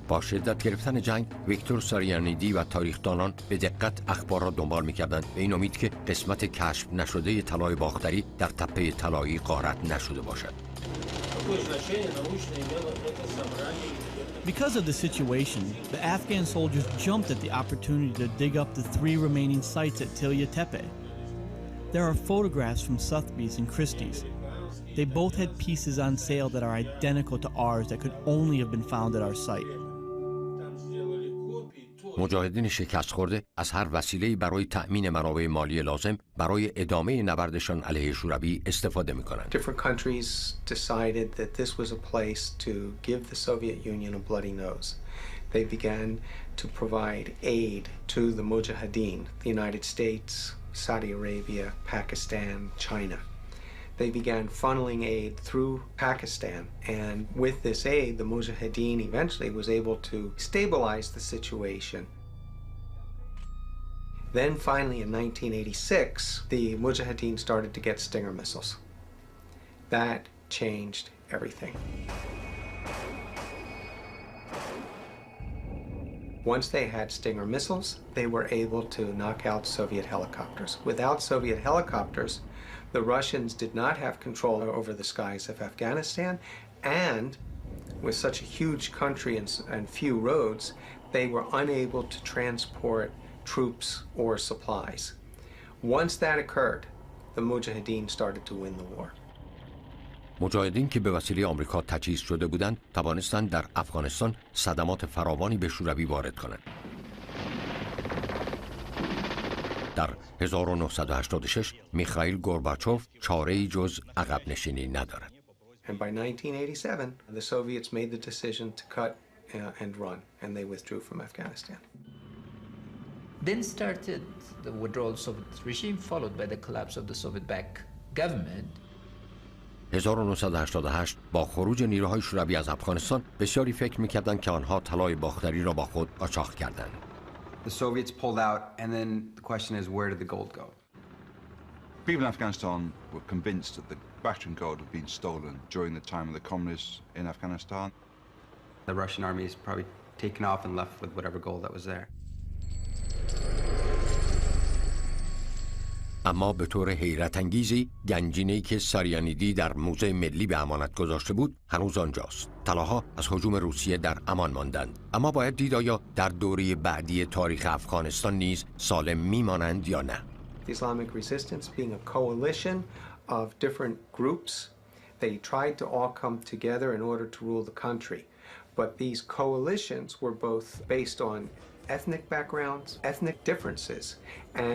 Speaker 1: با شدت گرفتن جنگ، ویکتور ساریانیدی و تاریخدانان به دقت اخبار را دنبال می‌کردند به این امید که قسمت کشف نشده طلای باختری در تپه طلایی غارت نشده باشد.
Speaker 4: Because of the situation, the Afghan soldiers jumped at the opportunity to dig up the 3 remaining sites at Tilya Tepe. There are photographs from Sotheby's and Christie's. They both had pieces on sale that are identical to ours that could only have been found at our site.
Speaker 1: مجاهدین شکست خورده از هر وسیله‌ای برای تأمین منابع مالی لازم برای ادامه نبردشان علیه شوروی استفاده می‌کنند.
Speaker 13: Different countries decided that this was a place to give the Soviet Union a bloody nose. They began to provide aid to the Mujahideen, the United States, Saudi Arabia, Pakistan, China. They began funneling aid through Pakistan, and with this aid, the Mujahideen eventually was able to stabilize the situation. Then finally in 1986, the Mujahideen started to get Stinger missiles. That changed everything. Once they had Stinger missiles, they were able to knock out Soviet helicopters. Without Soviet helicopters, the Russians did not have control over the skies of Afghanistan, and with such a huge country and few roads, they were unable to transport troops or supplies. Once that occurred, the Mujahideen started to win the war.
Speaker 1: مجاهدین که به وسیله آمریکا تجهیز شده بودند، توانستند در افغانستان صدمات فراوانی به شوروی وارد کنند. در 1986 میخائیل گورباچوف چاره‌ای جز عقب نشینی ندارد.
Speaker 13: And by 1987, the Soviets made the decision to cut and run, and they withdrew from Afghanistan.
Speaker 16: Then started the withdrawal of the Soviet regime, followed by the collapse of the Soviet-backed government.
Speaker 1: 1988 با خروج نیروهای شوروی از افغانستان بسیاری فکر می‌کردند که آنها طلای باختری را با خود قاچاق کردند.
Speaker 3: The Soviets pulled out, and then the question is, where did the gold go?
Speaker 10: People in Afghanistan were convinced that the Bakhtian gold had been stolen during the time of the communists in Afghanistan.
Speaker 3: The Russian army is probably taken off and left with whatever gold that was there.
Speaker 1: اما به طور حیرت انگیزی گنجینه‌ای که ساریانیدی در موزه ملی به امانت گذاشته بود هنوز آنجاست. طلاها از هجوم روسیه در امان ماندند، اما باید دید آیا در دوره بعدی تاریخ افغانستان نیز سالم میمانند یا نه.
Speaker 13: The Islamic resistance being a coalition of different groups, they tried to all come together in order to rule the country. But these coalitions were both based on ethnic backgrounds, ethnic differences,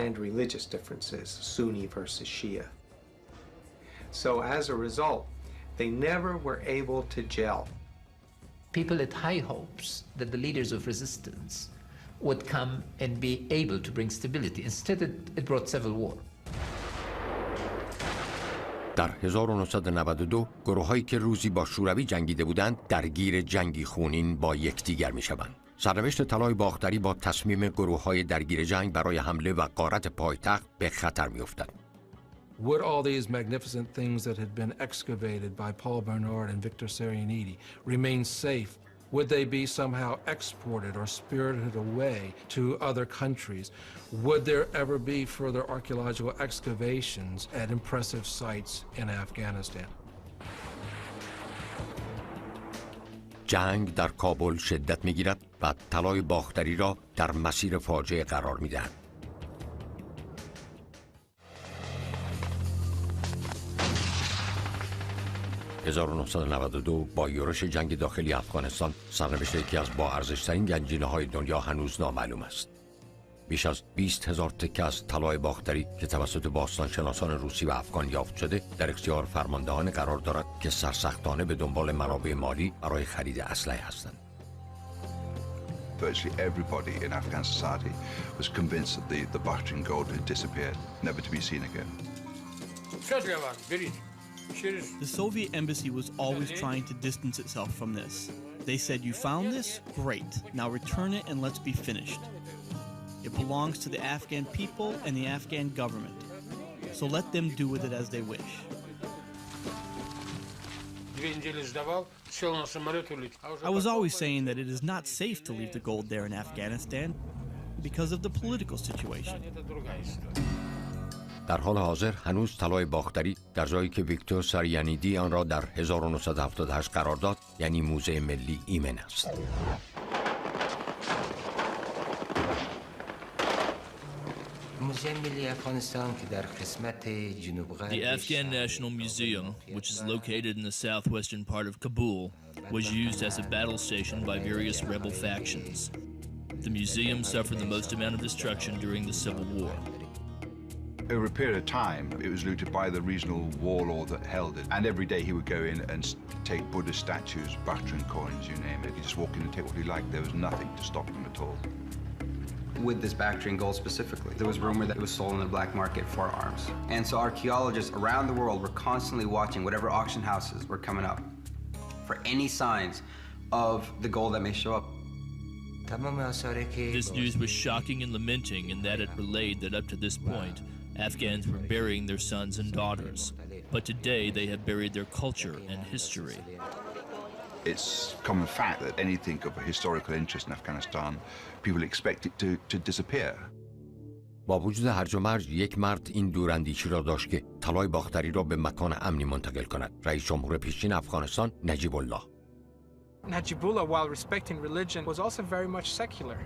Speaker 13: and religious differences, Sunni versus Shia. So as a result, they never were able to gel.
Speaker 16: People had high hopes that the leaders of resistance would come and be able to bring stability. Instead, it brought civil war.
Speaker 1: در 1992 گروه‌هایی که روزی با شوروی جنگیده بودند درگیر جنگی خونین با یکدیگر می‌شوند. سرنوشت طلای باختری با تصمیم گروه‌های درگیر جنگ برای حمله و غارت پایتخت به خطر می‌افتد.
Speaker 5: Would all these magnificent things that had been excavated by Paul Bernard and Victor Sarianidi remain safe? Would they be somehow exported or spirited away to other countries? Would there ever be further archaeological excavations at impressive sites in Afghanistan?
Speaker 1: جنگ در کابل شدت می‌گیرد و طلای باختری را در مسیر فاجعه قرار می‌دهد. « 1992 با یورش جنگ داخلی افغانستان سرنوشت یکی از با ارزش‌ترین گنجینه‌های دنیا هنوز نامعلوم است. بیش از 20,000 تکه از طلای باختری که توسط باستانشناسان روسی و افغان یافت شده در اختیار فرماندهان قرار دارد که سرسختانه به دنبال منابع مالی برای خرید اسلحه هستند.
Speaker 10: Virtually everybody in Afghan society was convinced that the Bakhtian gold had disappeared, never to be seen again.
Speaker 4: The Soviet embassy was always trying to distance itself from this. They said, "You found this? Great. Now return it and let's be finished. It belongs to the Afghan people and the Afghan government. So let them do with it as they wish." I was always saying that it is not safe to leave the gold there in Afghanistan because of the political situation.
Speaker 1: در حال حاضر هنوز طلای باختری در جایی که ویکتور ساریانیدی آن را در 1978 قرار داد، یعنی موزه ملی ایمن است.
Speaker 17: The Afghan National Museum, which is located in the southwestern part of Kabul, was used as a battle station by various rebel factions. The museum suffered the most amount of destruction during the Civil War.
Speaker 10: Over a period of time, it was looted by the regional warlord that held it. And every day he would go in and take Buddhist statues, Bakhtian coins, you name it. He'd just walk in and take what he liked. There was nothing to stop him at all.
Speaker 3: With this Bakhtian gold specifically, there was rumor that it was sold in the black market for arms. And so archaeologists around the world were constantly watching whatever auction houses were coming up for any signs of the gold that may show up.
Speaker 17: This news was shocking and lamenting in that it relayed that up to this point, Afghans were burying their sons and daughters, but today they have buried their culture and history.
Speaker 10: It's common fact that anything of a historical interest in Afghanistan, people expect it to disappear.
Speaker 1: با وجود هرج و مرج یک مرد این دوراندیشی را داشت که طلای باختری را به مکان امنی منتقل کند. رئیس جمهور پیشین افغانستان نجیب الله.
Speaker 6: Najibullah, while respecting religion, was also very much secular.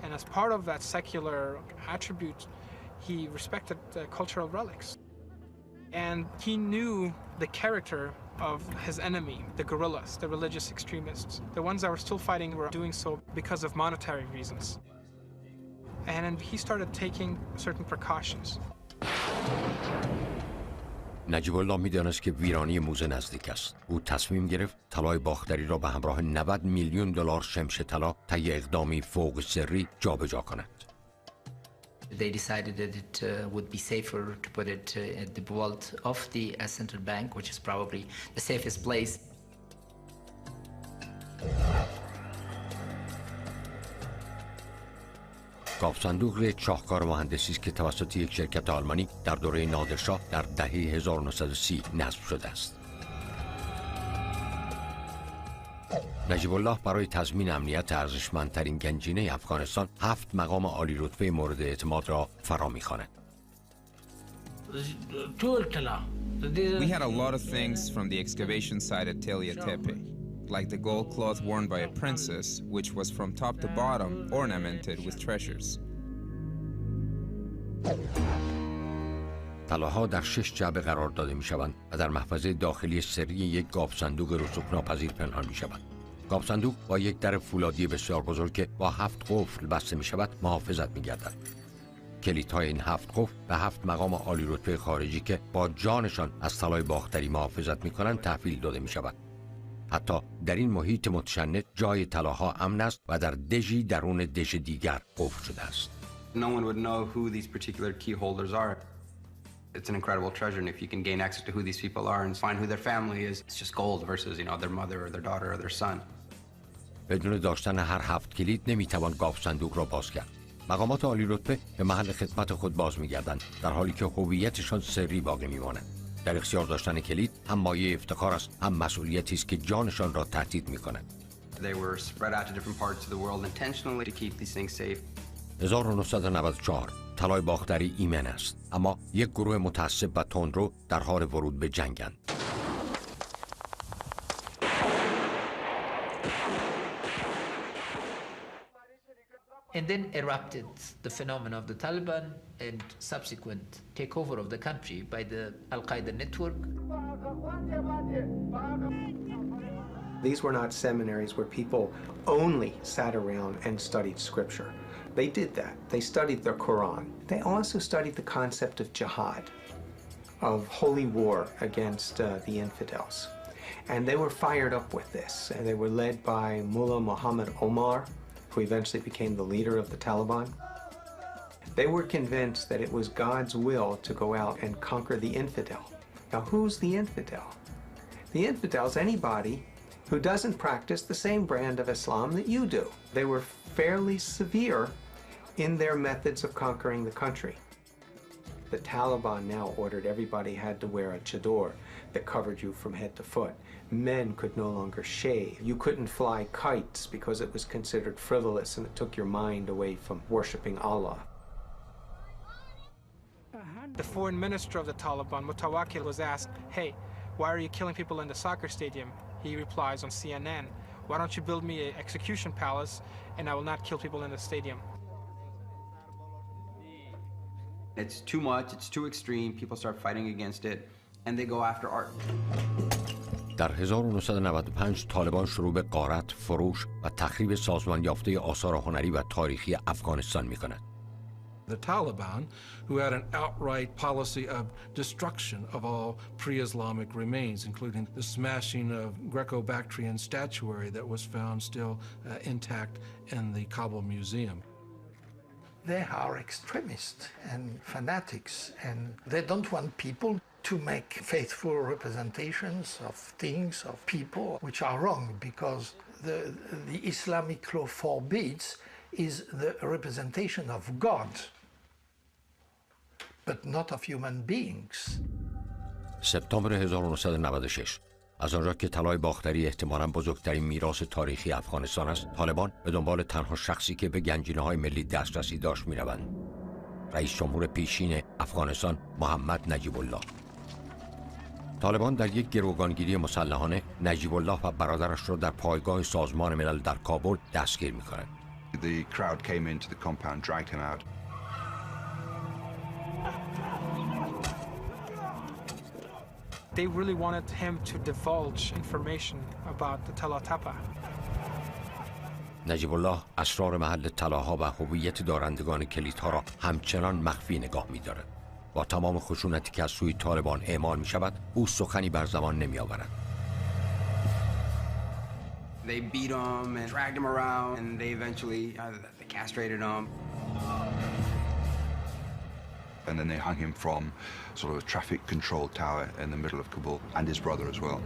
Speaker 6: And as part of that secular attribute, he respected cultural relics. And he knew the character of his enemy, the guerrillas, the religious extremists. The ones that were still fighting were doing so because of monetary reasons. And then he started taking certain precautions.
Speaker 1: نجیب الله می‌دانست که ویرانی موزه نزدیک است. او تصمیم گرفت طلای باختری را به همراه 90 میلیون دلار شمش طلا طی اقدامی فوق سری جابجا کند.
Speaker 18: They decided that it would be safer to put it at the vault of the central bank, which is probably the safest place.
Speaker 1: گاف صندوق یک شاهکار مهندسی است که توسط یک شرکت آلمانی در دوره نادرشاه در دهه 1930 نصب شده است. نجیب الله برای تضمین امنیت ارزشمندترین گنجینه افغانستان 7 مقام عالی رتبه مورد اعتماد را فرا می‌خواند.
Speaker 2: We had a lot of things from the excavation site at Telia Tepe, like the gold cloth worn by a princess, which was from top to bottom ornamented with treasures.
Speaker 1: طلاها در 6 جعبه قرار داده می‌شوند و در محفظه داخلی سری یک گاف صندوق رسوب‌ناپذیر پنهان می‌شوند. گاف صندوق با یک در فولادی بسیار بزرگ که با 7 قفل بسته می‌شود محافظت می‌گردد. کلیدهای این 7 قفل به 7 مقام عالی رتبه خارجی که با جانشان از طلای باختری محافظت می‌کنند تحویل داده می‌شود. حتی در این محیط متشنج جای طلاها امن است و در دژی درون دژ دیگر قفل شده است.
Speaker 3: No one would know who these particular key holders are. It's an incredible treasure, and if you can gain access to who these people are and find who their family is, it's just gold versus, their mother or their daughter or their son.
Speaker 1: بدون داشتن هر 7 کلید نمیتوان گاف صندوق را باز کرد. مقامات عالی رتبه به محل خدمت خود باز می‌گردند در حالی که هویتشان سری باقی می‌ماند. در اختیار داشتن کلید هم مایه افتخار است، هم مسئولیتی است که جانشان را تهدید می‌کند.
Speaker 3: They were spread out to different parts of the world intentionally to keep these things safe.
Speaker 1: 1994 طلای باختری ایمن است، اما یک گروه متعصب و تندرو در حال ورود به جنگند.
Speaker 16: And then erupted the phenomenon of the Taliban and subsequent takeover of the country by the Al-Qaeda network.
Speaker 13: These were not seminaries where people only sat around and studied scripture. They did that. They studied the Quran. They also studied the concept of jihad, of holy war against the infidels. And they were fired up with this. And they were led by Mullah Muhammad Omar, who eventually became the leader of the Taliban. They were convinced that it was God's will to go out and conquer the infidel. Now, who's the infidel? The infidel is anybody who doesn't practice the same brand of Islam that you do. They were fairly severe in their methods of conquering the country. The Taliban now ordered everybody had to wear a chador that covered you from head to foot. Men could no longer shave. You couldn't fly kites because it was considered frivolous and it took your mind away from worshiping Allah.
Speaker 6: The foreign minister of the Taliban, Mutawakkil, was asked, hey, why are you killing people in the soccer stadium? He replies on CNN, why don't you build me an execution palace and I will not kill people in the stadium?
Speaker 3: It's too much, it's too extreme, people start fighting against it, and they go after art.
Speaker 1: در 1995 طالبان شروع به غارت، فروش و تخریب سازمان یافته آثار هنری و تاریخی افغانستان می‌کند.
Speaker 5: The Taliban, who had an outright policy of destruction of all pre-Islamic remains, including the smashing of Greco-Bactrian statuary that was found still intact in the Kabul Museum.
Speaker 7: They are extremists and fanatics, and they don't want people to make faithful representations of things, of people, which are wrong, because the Islamic law forbids is the representation of God, but not of human beings.
Speaker 1: سپتامبر 1996 از آنجا که طلای باختری احتمالاً بزرگترین میراث تاریخی افغانستان است، طالبان به دنبال تنها شخصی که به گنجینه‌های ملی دسترسی داشت می‌روند. رئیس جمهور پیشین افغانستان محمد نجیب الله. طالبان در یک گروگانگیری مسلحانه نجیب الله و برادرش را در پایگاه سازمان ملل در کابل دستگیر می‌کنند.
Speaker 10: The crowd came into the compound, dragged him out.
Speaker 6: They really wanted him to divulge information about the Tala Tepe.
Speaker 1: نجیب الله اسرار محل طلاها و هویت دارندگان کلیدها را همچنان مخفی نگاه می‌دارد. با تمام خشونتی که از سوی طالبان اعمال می‌شود، او سخنی بر زبان نمی‌آورد.
Speaker 3: They beat him and dragged him around, and they eventually they castrated him.
Speaker 10: And then they hung him from sort of a traffic control tower in the middle of Kabul, and his brother as well.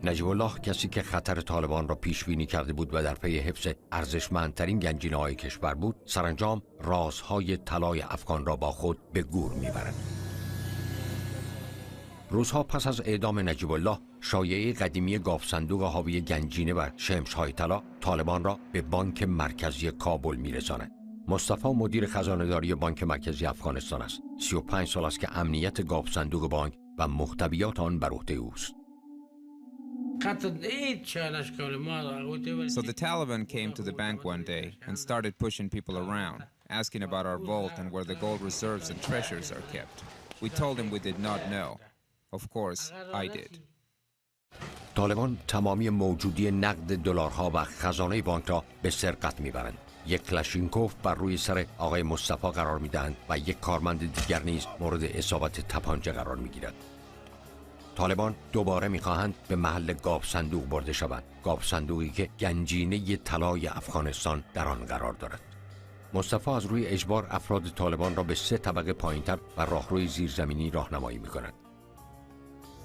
Speaker 1: نجیب الله کسی که خطر طالبان را پیش بینی کرده بود و در پی حفظ ارزشمندترین گنجینه‌های کشور بود، سرانجام رازهای طلای افغان را با خود به گور می‌برد. روزها پس از اعدام نجیب الله، شایعه قدیمی گاف صندوق حاوی گنجینه و شمش‌های طلا طالبان را به بانک مرکزی کابل می‌رساند. مصطفی مدیر خزانه‌داری بانک مرکزی افغانستان است. 35 سال است که امنیت گاف صندوق بانک و محتویات آن بر عهده اوست.
Speaker 2: So the Taliban came to the bank one day and started pushing people around, asking about our vault and where the gold reserves and treasures are kept. We told them we did not know. Of course, I did.
Speaker 1: طالبان تمامی موجودی نقد دلارها و خزانه بانک را به سرقت میبرند. یک کلاشینکوف بر روی سر آقای مصطفی قرار میدهند و یک کارمند دیگر نیز مورد اصابت تپانچه قرار میگیرد. طالبان دوباره میخواهند به محل گاف صندوق برده شوند. گاف صندوقی که گنجینه طلای افغانستان در آن قرار دارد. مصطفی از روی اجبار افراد طالبان را به 3 طبقه پایینتر و راهروی زیرزمینی راهنمایی میکند.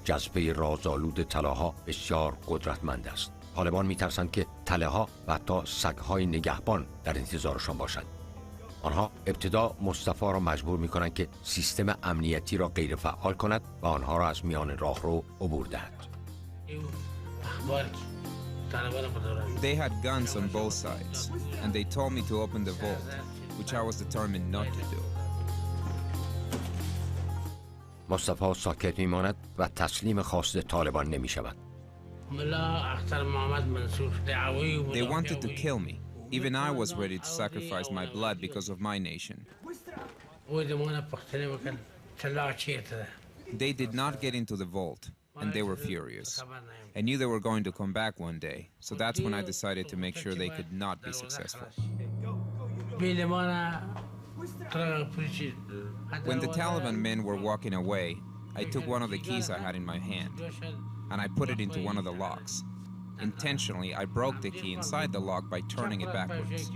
Speaker 1: جذبه رازآلود طلاها بسیار قدرتمند است. طالبان میترسند که تله‌ها و حتی سگ‌های نگهبان در انتظارشان باشند. آنها ابتدا مصطفی را مجبور می‌کنند که سیستم امنیتی را غیر فعال کند و آنها را از میان راهرو عبور دهد.
Speaker 2: They had guns on both sides, and they told me to open the vault, which I was determined not to do.
Speaker 1: مصطفی ساکت می‌ماند و تسلیم خواست طالبان نمی‌شود.
Speaker 2: They wanted to kill me. Even I was ready to sacrifice my blood because of my nation. They did not get into the vault, and they were furious. I knew they were going to come back one day, so that's when I decided to make sure they could not be successful. When the Taliban men were walking away, I took one of the keys I had in my hand, and I put it into one of the locks. Intentionally, I broke the key inside the lock by turning it backwards.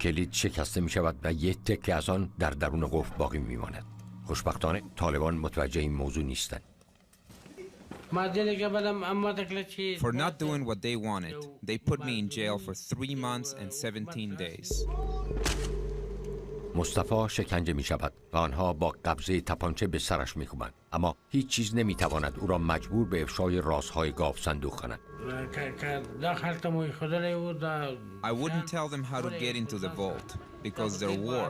Speaker 1: کلید شکسته می شود و یک تکه از آن در درون قفل باقی می ماند. خوشبختانه طالبان متوجه این موضوع نیستند.
Speaker 2: For not doing what they wanted, they put me in jail for 3 months and 17 days.
Speaker 1: مصطفی شکنجه می شود و آنها با قبضه تپانچه به سرش می کوبند، اما هیچ چیز نمی تواند او را مجبور به افشای رازهای گاف صندوق کند.
Speaker 2: I wouldn't tell them how to get into the vault because their war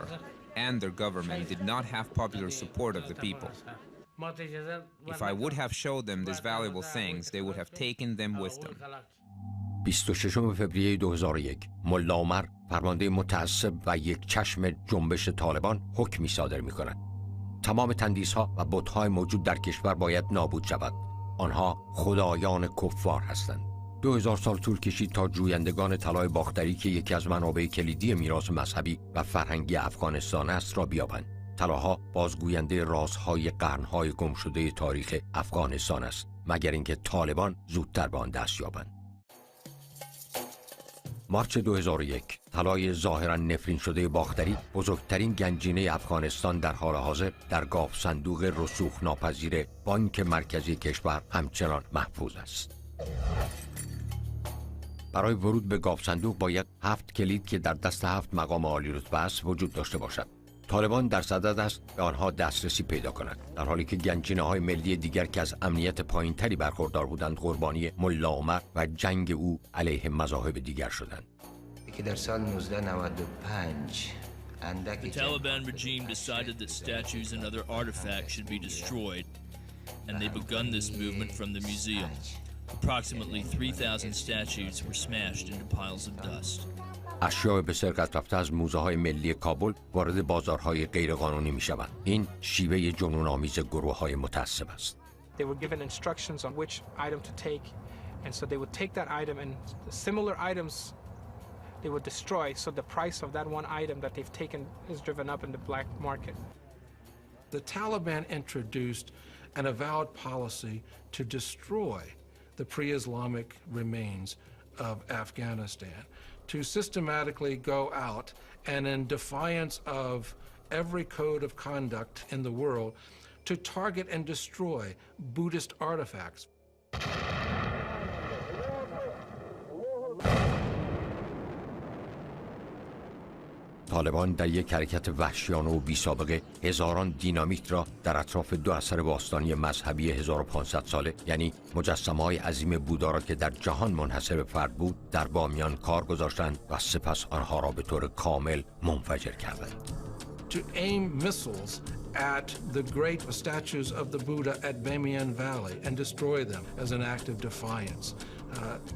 Speaker 2: and their government did not have popular support of the people. If I would have showed them these valuable things, they would have taken them with them.
Speaker 1: 26 فوریه 2001 ملا عمر فرمانده متعصب و یک چشم جنبش طالبان حکمی صادر می کند. تمام تندیس‌ها و بت‌های موجود در کشور باید نابود شود. آنها خدایان کفار هستند. 2000 سال طول کشید تا جویندگان طلای باختری که یکی از منابع کلیدی میراث مذهبی و فرهنگی افغانستان است را بیابند. طلاها بازگوینده رازهای قرن‌های گمشده تاریخ افغانستان است، مگر اینکه طالبان زودتر به آن دست یابند. مارچ 2001 طلای ظاهراً نفرین شده باختری، بزرگترین گنجینه افغانستان، در حال حاضر در گاف صندوق رسوخ ناپذیر بانک مرکزی کشور همچنان محفوظ است. برای ورود به گاف صندوق باید 7 کلید که در دست 7 مقام عالی رتبه است وجود داشته باشد. طالبان در صدد است به آنها دسترسی پیدا کند، در حالی که گنجینه‌های ملی دیگر که از امنیت پایین‌تری برخوردار بودند قربانی ملا عمر و جنگ او علیه مذاهب دیگر شدند.
Speaker 18: که در سال 1995
Speaker 17: The Taliban regime decided that statues and other artifacts should be destroyed, and they begun this movement from the museum. Approximately 3,000 statues were smashed into piles of dust.
Speaker 1: اشیاء به سرقت رفته از موزه‌های ملی کابل وارد بازارهای غیرقانونی می‌شوند. این شیوه جنون‌آمیز گروه‌های متعصب است.
Speaker 6: They were given instructions on which item to take And so they would take that item and similar items they would destroy, so the price of that one item that they've taken is driven up in the black market.
Speaker 5: The Taliban introduced an avowed policy to destroy the pre-Islamic remains of Afghanistan, to systematically go out and in defiance of every code of conduct in the world, to target and destroy Buddhist artifacts.
Speaker 1: طالبان در یک حرکت وحشیانه و بی‌سابقه هزاران دینامیت را در اطراف دو اثر باستانی مذهبی 1500 ساله، یعنی مجسمه‌های عظیم بودا را که در جهان منحصر به فرد بود، در بامیان کار گذاشتند و سپس آنها را به طور کامل منفجر کردند.
Speaker 5: To aim missiles at the great statues of the Buddha at Bamiyan Valley and destroy them as an act of defiance.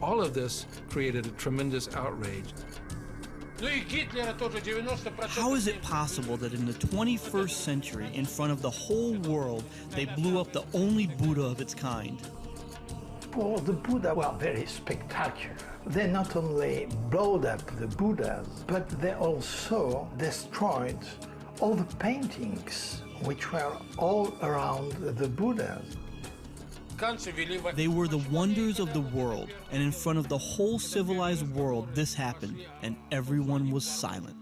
Speaker 5: All of this created a tremendous outrage.
Speaker 4: How is it possible that in the 21st century, in front of the whole world, they blew up the only Buddha of its kind?
Speaker 7: Well, the Buddha were very spectacular. They not only blowed up the Buddhas, but they also destroyed all the paintings which were all around the Buddhas.
Speaker 4: They were the wonders of the world, and in front of the whole civilized world this happened, and everyone was silent.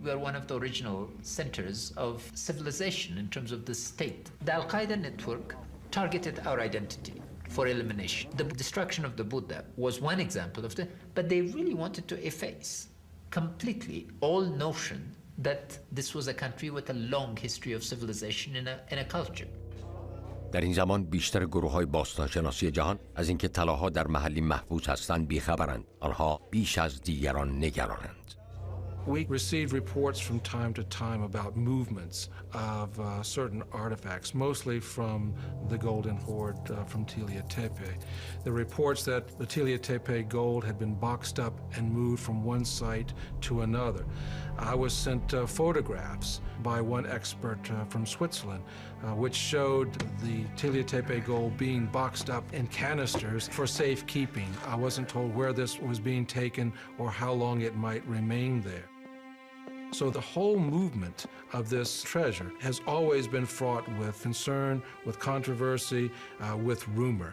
Speaker 16: We are one of the original centers of civilization in terms of the state. The Al-Qaeda network targeted our identity for elimination. The destruction of the Buddha was one example of that, but they really wanted to efface completely all notion that this was a country with a long history of civilization in a culture.
Speaker 1: در این زمان بیشتر گروه‌های باستانشناسی جهان از اینکه طلاها در محلی محفوظ هستند بیخبرند. آنها بیش از دیگران نگرانند.
Speaker 5: We received reports from time to time about movements of certain artifacts, mostly from the Golden Horde from Tila Tepe. The reports that the Tila Tepe gold had been boxed up and moved from one site to another. I was sent photographs by one expert from Switzerland, which showed the Tila Tepe gold being boxed up in canisters for safekeeping. I wasn't told where this was being taken or how long it might remain there. So the whole movement of this treasure has always been fraught with concern, with controversy, with rumor.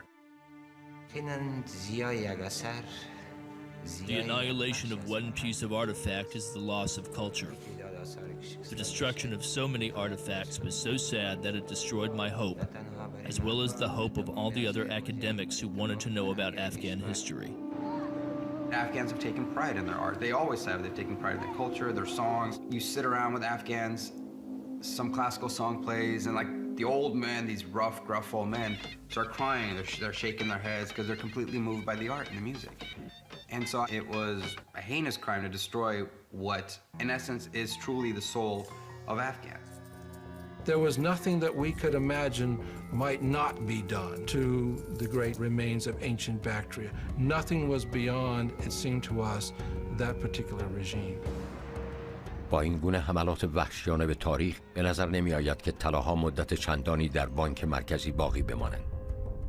Speaker 17: The annihilation of one piece of artifact is the loss of culture. The destruction of so many artifacts was so sad that it destroyed my hope, as well as the hope of all the other academics who wanted to know about Afghan history.
Speaker 3: Afghans have taken pride in their art. They always have. They've taken pride in their culture, their songs. You sit around with Afghans, some classical song plays, and like the old men, these rough, gruff old men, start crying. They're shaking their heads because they're completely moved by the art and the music. And so it was a heinous crime to destroy what, in essence, is truly the soul of Afghans.
Speaker 5: There was nothing that we could imagine might not be done to the great remains of ancient Bactria. Nothing was beyond, it seemed to us, that particular regime.
Speaker 1: با این گونه حملات وحشیانه به تاریخ به نظر نمی آید که طلاها مدت چندانی در بانک مرکزی باقی بمانند.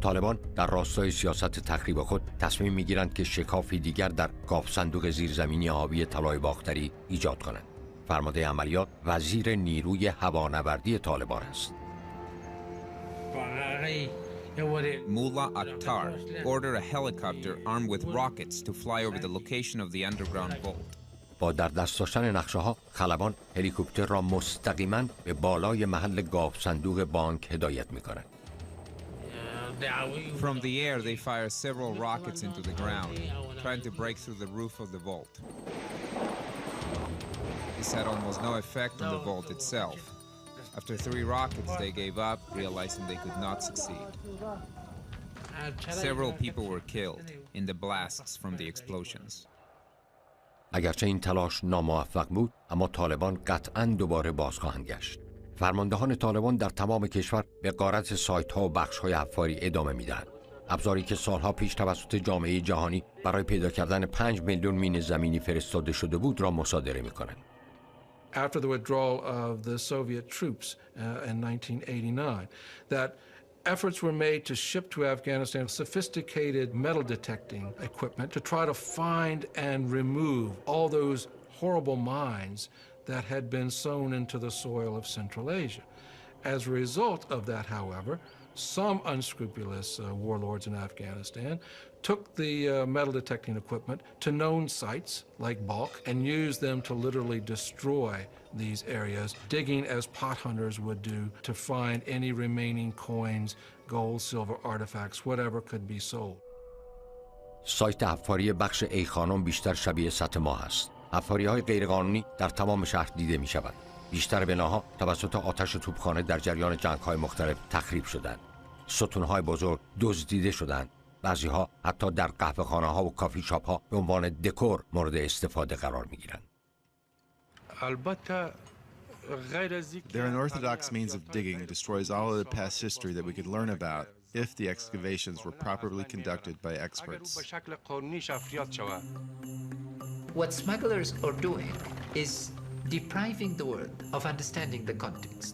Speaker 1: طالبان در راستای سیاست تخریب خود تصمیم می‌گیرند که شکافی دیگر در گاف صندوق زیرزمینی حاوی طلای باختری ایجاد کنند. فرمانده عملیات وزیر نیروی هوانوردی طالبان است.
Speaker 2: Mullah Akhtar ordered a helicopter armed with rockets to fly over the location of the underground vault.
Speaker 1: با در دست داشتن نقشه‌ها خلبان هلیکوپتر را مستقیما به بالای محل گاف صندوق بانک هدایت می‌کنند.
Speaker 2: From the air, they fire several rockets into the ground, trying to break through the roof of the vault. This had almost no effect on the vault itself. After 3 rockets, they gave up, realizing they could not succeed. Several people were killed in the blasts from the explosions.
Speaker 1: اگرچه این تلاش ناموفق بود، اما طالبان قطعاً دوباره باز خواهند گشت. فرماندهان طالبان در تمام کشور به غارت سایت‌ها و بخش‌های حفاری ادامه می‌دهند. ابزاری که سالها پیش توسط جامعه جهانی برای پیدا کردن 5 میلیون مین زمینی فرستاده شده بود را مصادره می‌کنند.
Speaker 5: After the withdrawal of the Soviet troops in 1989, that Efforts were made to ship to Afghanistan sophisticated metal detecting equipment to try to find and remove all those horrible mines that had been sown into the soil of Central Asia. As a result of that, however, some unscrupulous warlords in Afghanistan took the metal detecting equipment to known sites like Balkh and used them to literally destroy these areas, digging as pot hunters would do to find any remaining coins, gold, silver, artifacts, whatever could be sold.
Speaker 1: سایت حفاری بخش ای خانم بیشتر شبیه سطح ماه است. حفاری‌های غیرقانونی در تمام شهر دیده می‌شوند. بیشتر بناها توسط آتش توپخانه در جریان جنگ‌های مختلف تخریب شدند. ستون‌های بزرگ دزدیده شدند. بعضی‌ها حتی در قهوه‌خانه‌ها و کافی شاپ‌ها به عنوان دکور مورد استفاده قرار می‌گیرند.
Speaker 12: Their unorthodox means of digging destroys all of the past history that we could learn about if the excavations were properly conducted by experts.
Speaker 16: What smugglers are doing is depriving the world of understanding the context.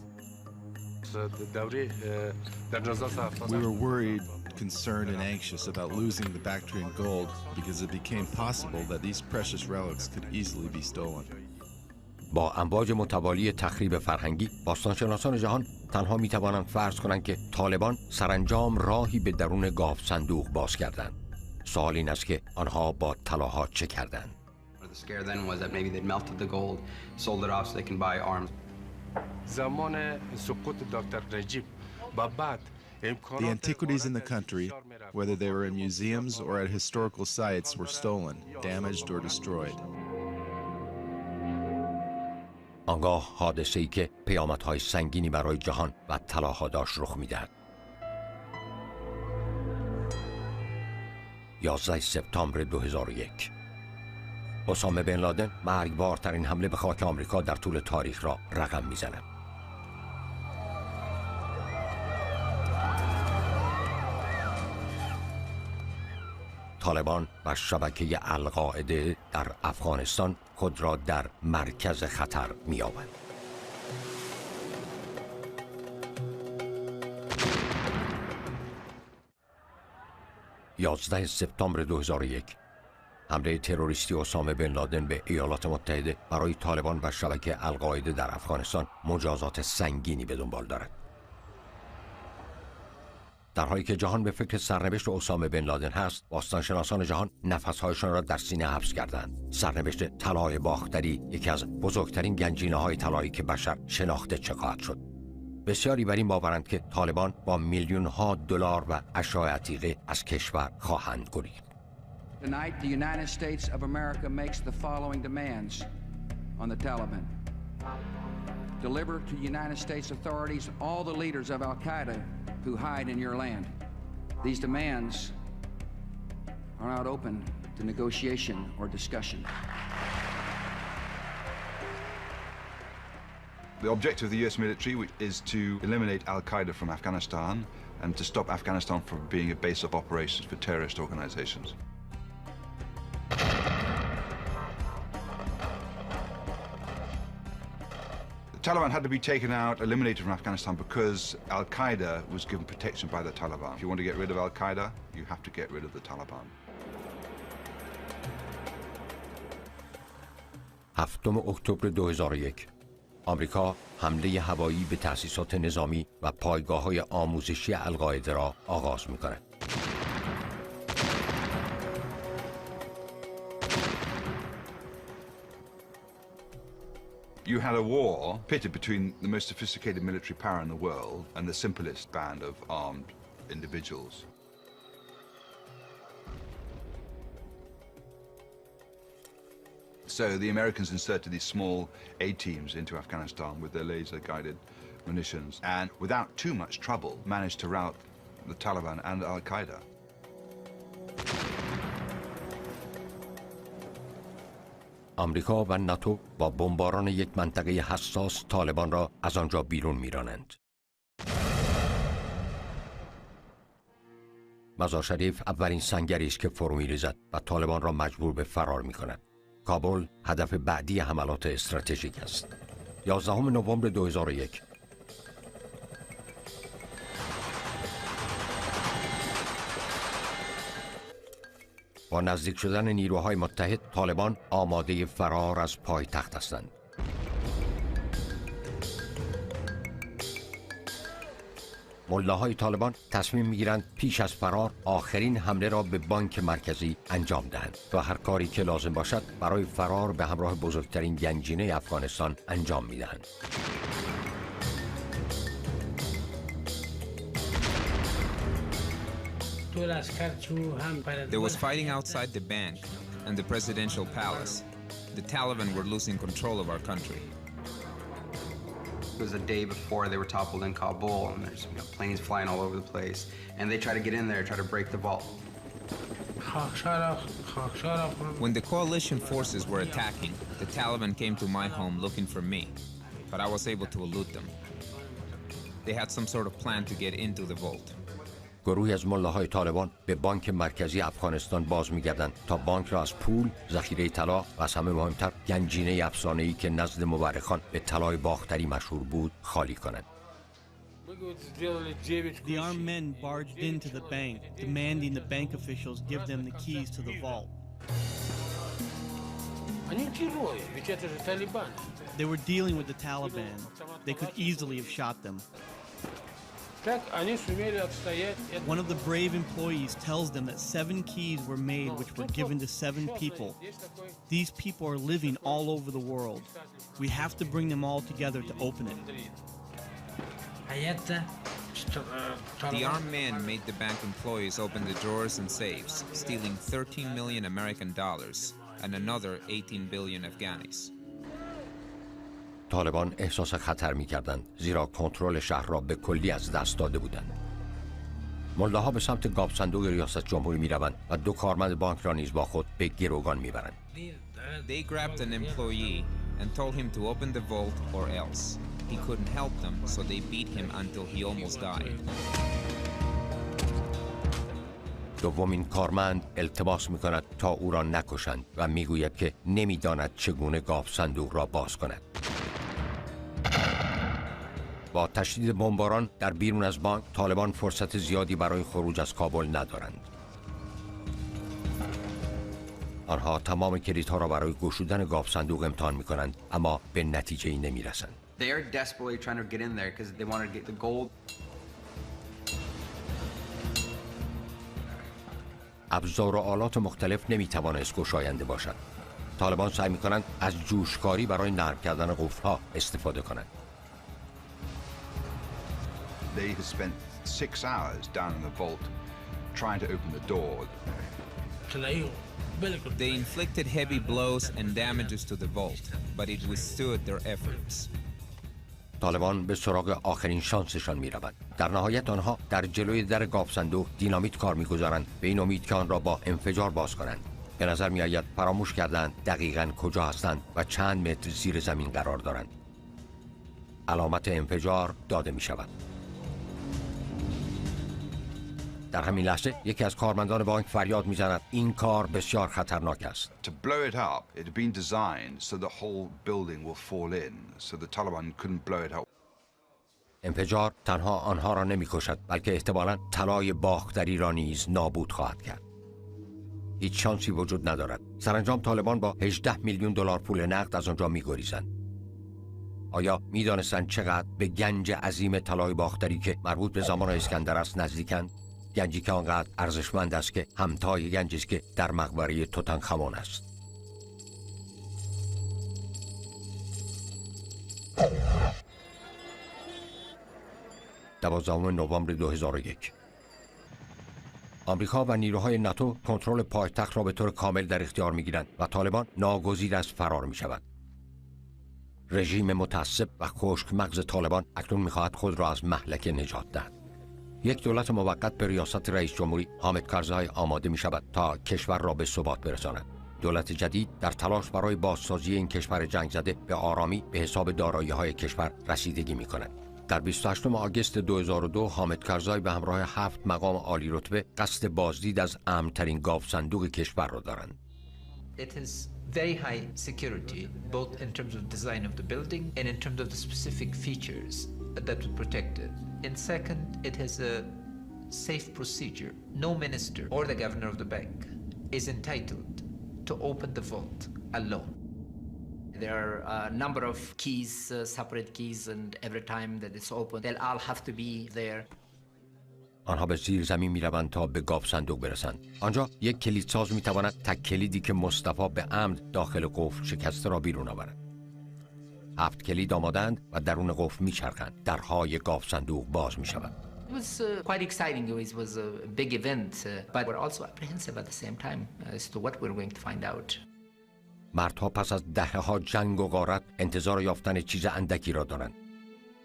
Speaker 12: We were worried, concerned, and anxious about losing the Bactrian gold because it became possible that these precious relics could easily be stolen.
Speaker 1: با امواج متوالی تخریب فرهنگی، باستانشناسان جهان تنها می‌توانند فرض کنند که طالبان سرانجام راهی به درون گاو صندوق باز کردند. سوال این است که آنها با طلاها چه کردند؟
Speaker 3: The scare then was that maybe they'd melted the gold, sold it off so they can buy arms.
Speaker 12: The antiquities in the country, whether they were in museums or at historical sites, were stolen, damaged, or destroyed.
Speaker 1: آنگاه حادثه‌ای که پیامدهای سنگینی برای جهان و طلاها داشت رخ می‌دهد. 11 سپتامبر 2001 اسامه بن لادن مرگبارترین حمله به خاک آمریکا در طول تاریخ را رقم می‌زند. طالبان و شبکه القاعده در افغانستان خود را در مرکز خطر می‌یابند. یازده سپتامبر 2001 حمله تروریستی اسامه بن لادن به ایالات متحده برای طالبان و شبکه القاعده در افغانستان مجازات سنگینی به دنبال دارد. در حالی که جهان به فکر سرنوشت اسامه بن لادن هست، باستانشناسان جهان نفس‌هایشان را در سینه حبس کردند. سرنوشت طلای باختری یکی از بزرگترین گنجینه‌های طلایی که بشر شناخته چه خواهد شد. بسیاری بر این باورند که طالبان با میلیون‌ها دلار و اشیاء عتیقه از کشور خواهند گریخت.
Speaker 19: Tonight, the United States of America makes the following demands on the Taliban. Deliver to United States authorities all the leaders of Al-Qaeda who hide in your land. These demands are not open to negotiation or discussion.
Speaker 10: The objective of the US military is to eliminate Al-Qaeda from Afghanistan and to stop Afghanistan from being a base of operations for terrorist organizations. The Taliban had to be taken out, eliminated from Afghanistan because Al-Qaeda was given protection by the Taliban. If you want to get rid of Al-Qaeda, you have to get rid of the Taliban.
Speaker 1: 7 اکتبر 2001 آمریکا حمله هوایی به تأسیسات نظامی و پایگاه‌های آموزشی القاعده را آغاز می‌کند.
Speaker 10: You had a war pitted between the most sophisticated military power in the world and the simplest band of armed individuals. So the Americans inserted these small A-teams into Afghanistan with their laser-guided munitions and without too much trouble managed to rout the Taliban and Al-Qaeda.
Speaker 1: آمریکا و ناتو با بمباران یک منطقه حساس طالبان را از آنجا بیرون می‌رانند. مزار شریف اولین سنگری است که فرو می‌ریزد و طالبان را مجبور به فرار می‌کند. کابل هدف بعدی حملات استراتژیک است. 11 نوامبر 2001 با نزدیک شدن نیروهای متحد، طالبان آماده فرار از پایتخت هستند. ملاهای طالبان تصمیم میگیرند پیش از فرار آخرین حمله را به بانک مرکزی انجام دهند و هر کاری که لازم باشد برای فرار به همراه بزرگترین گنجینه افغانستان انجام میدهند.
Speaker 2: There was fighting outside the bank and the presidential palace. The Taliban were losing control of our country.
Speaker 3: It was the day before they were toppled in Kabul, and there's planes flying all over the place, and they try to get in there, try to break the vault.
Speaker 2: When the coalition forces were attacking, the Taliban came to my home looking for me, but I was able to elude them. They had some sort of plan to get into the vault.
Speaker 1: گروهی از ملاهای طالبان به بانک مرکزی افغانستان باز می‌گردند تا بانک را از پول، ذخیره طلا و از همه مهمتر گنجینه افسانه‌ای که نزد مورخان به طلای باختری مشهور بود خالی کنند.
Speaker 4: The armed men barged into the bank, demanding the bank officials give them the keys to the vault. They were dealing with the Taliban. They could easily have shot them. One of the brave employees tells them that 7 keys were made which were given to 7 people. These people are living all over the world. We have to bring them all together to open it.
Speaker 2: The armed men made the bank employees open the drawers and safes, stealing 13 million American dollars and another 18 billion Afghanis.
Speaker 1: طالبان احساس خطر می‌کردند زیرا کنترل شهر را به کلی از دست داده بودند. ملاها به سمت گاو صندوق ریاست جمهوری می‌روند و 2 کارمند بانک را نیز با خود به گروگان می‌برند.
Speaker 2: They grabbed an employee and told him to open the vault or else. He couldn't help them, so they beat him until he almost died.
Speaker 1: دومین کارمند التماس می‌کند تا او را نکشند و می‌گوید که نمی‌داند چگونه گاو صندوق را باز کند. با تشدید بمباران در بیرون از بانک، طالبان فرصت زیادی برای خروج از کابل ندارند. آنها تمام کلیدها را برای گشودن گاو صندوق امتحان می‌کنند، اما به نتیجه‌ای نمی‌رسند.
Speaker 3: They are desperately trying to get in there because they want to get the gold.
Speaker 1: ابزار و آلات مختلف نمی‌توانست گشاینده باشد. طالبان سعی می‌کنند از جوشکاری برای نرم کردن قفل‌ها استفاده کنند.
Speaker 10: They had spent 6 hours down in the vault trying to open the door.
Speaker 2: They inflicted heavy blows and damages to the vault, but it withstood their efforts.
Speaker 1: طالبان به سراغ آخرین شانسشان می‌روند. در نهایت آنها در جلوی در گاو صندوق دینامیت کار می‌گذارند به این امید که آن را با انفجار باز کنند. به نظر می‌آید فراموش کردند دقیقاً کجا هستند و چند متر زیر زمین قرار دارند. علامت انفجار داده می‌شود. در همین لحظه یکی از کارمندان بانک فریاد می‌زند این کار بسیار خطرناک است.
Speaker 10: To blow it up, it had been designed so the whole building will fall in, so the Taliban couldn't blow it up.
Speaker 1: انفجار تنها آنها را نمی‌کشد، بلکه احتمالاً طلای باختری را نیز نابود خواهد کرد. هیچ شانسی وجود ندارد. سرانجام طالبان با 18 میلیون دلار پول نقد از آنجا می‌گریزند. آیا می‌دانستند چقدر به گنج عظیم طلای باختری که مربوط به زمان اسکندر است نزدیکند؟ گنجی که آنقدر ارزشمند است که همتای گنجی است که در مقبره توتنخامون است. نوامبر 2001 آمریکا و نیروهای ناتو کنترل پایتخت را به طور کامل در اختیار می‌گیرند و طالبان ناگزیر از فرار می‌شود. رژیم متعصب و خشک مغز طالبان اکنون می‌خواهد خود را از مهلکه نجات دهد. یک دولت موقت به ریاست رئیس جمهوری حامد کرزی آماده می شود تا کشور را به ثبات برساند. دولت جدید در تلاش برای بازسازی این کشور جنگ زده به آرامی به حساب دارایی‌های کشور رسیدگی می کند. در 28 آگوست 2002 حامد کرزی به همراه 7 مقام عالی رتبه قصد بازدید از امن‌ترین گاو صندوق کشور را دارند.
Speaker 16: It is very high security, both in terms of design of the building and in terms of the specific features that would protect it. And second, it has a safe procedure. No minister or the governor of the bank is entitled to open the vault alone. There are a number of keys, separate keys, and every time that it's open, they'll all have to be there.
Speaker 1: آنها به زیر زمین میروند تا به گاف صندوق برسند. آنجا یک کلیدساز میتواند تک کلیدی که مصطفی به عمد داخل قفل شکسته را بیرون آورد. 7 کلید آمادند و درون قفل میچرخند. درهای گاف صندوق باز میشود.
Speaker 18: It was quite exciting. It was a big event, but we're also apprehensive at the same time as to what we're going to find out.
Speaker 1: مردها پس از دهه‌ها جنگ و غارت انتظار یافتن چیز اندکی را دارند.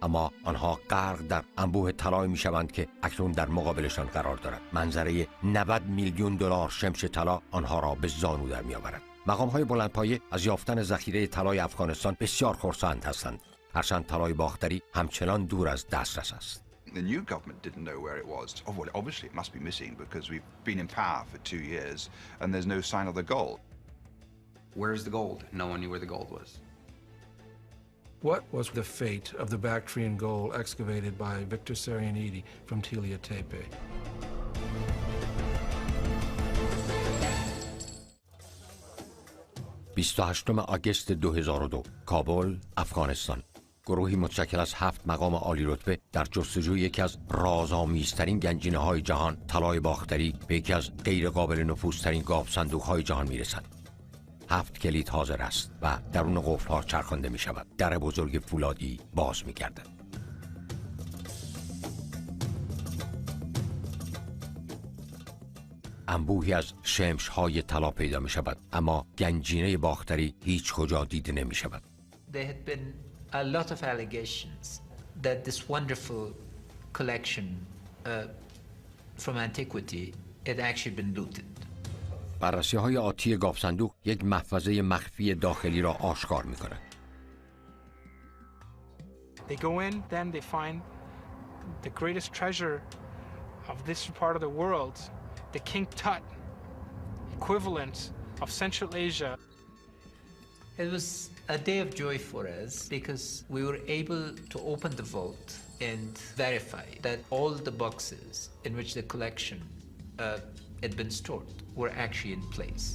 Speaker 1: اما آنها غرق در انبوه طلای میشوند که اکنون در مقابلشان قرار دارد. منظره 90 میلیون دلار شمش طلا آنها را به زانو در میآورد. مقام‌های بلندپایه از یافتن ذخیره طلای افغانستان بسیار خرسند هستند. هرچند طلای باختری همچنان دور از دسترس است.
Speaker 10: The new government didn't know where it was. Oh, well, obviously it must be missing because we've been in power for 2 years and there's no sign of the gold.
Speaker 3: Where's the gold? No one knew where the gold was.
Speaker 5: What was the fate of the Bactrian gold excavated by Victor Sarianidi from Tila Tepe?
Speaker 1: آگوست 2002 کابل، افغانستان. گروهی متشکل از 7 مقام عالی رتبه در جستجوی یکی از رازآمیزترین گنجینه‌های جهان، طلای باختری، به یکی از غیر قابل نفوذترین گاف صندوق‌های جهان می‌رسند. 7 کلید حاضر است و درون قفل‌ها چرخانده می‌شود. در بزرگ فولادی باز می‌گردد. انبوهی از شمش‌های طلا پیدا می‌شود، اما گنجینه باختری هیچ کجا دیده نمی‌شود.
Speaker 16: There had been a lot of allegations that this wonderful collection from antiquity had actually been looted.
Speaker 1: بررسی‌های آتی گاف صندوق یک محفظه مخفی داخلی را آشکار می‌کند.
Speaker 6: They go in, then they find the greatest treasure of this part of the world, the King Tut, equivalent of Central Asia.
Speaker 16: It was a day of joy for us because we were able to open the vault and verify that all the boxes in which the collection had been stored were actually in place.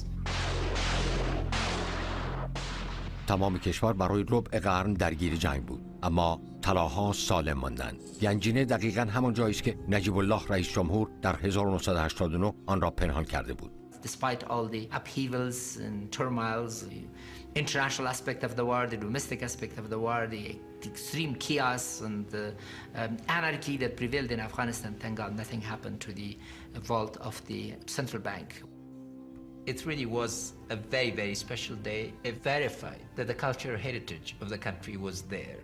Speaker 1: تمام کشور برای ربع قرن درگیر جنگ بود، اما طلاها سالم ماندند. گنجینه دقیقاً همان جایی است که نجیب الله رئیس جمهور در 1989 آن را پنهان کرده بود.
Speaker 18: Despite all the upheavals and turmoils, the international aspect of the war, the domestic aspect of the war, the extreme chaos and the anarchy that prevailed in Afghanistan, thank God nothing happened to the vault of the central bank.
Speaker 16: It really was a very, very special day. It verified that the cultural heritage of the country was there.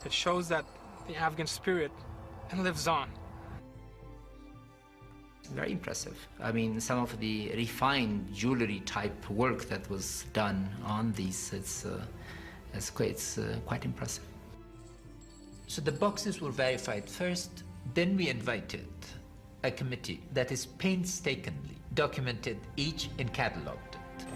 Speaker 6: It shows that the Afghan spirit lives on.
Speaker 18: Very impressive. I mean, some of the refined jewelry type work that was done on these, it's quite impressive.
Speaker 16: So the boxes were verified first, then we invited a committee that is painstakingly documented each and cataloged it.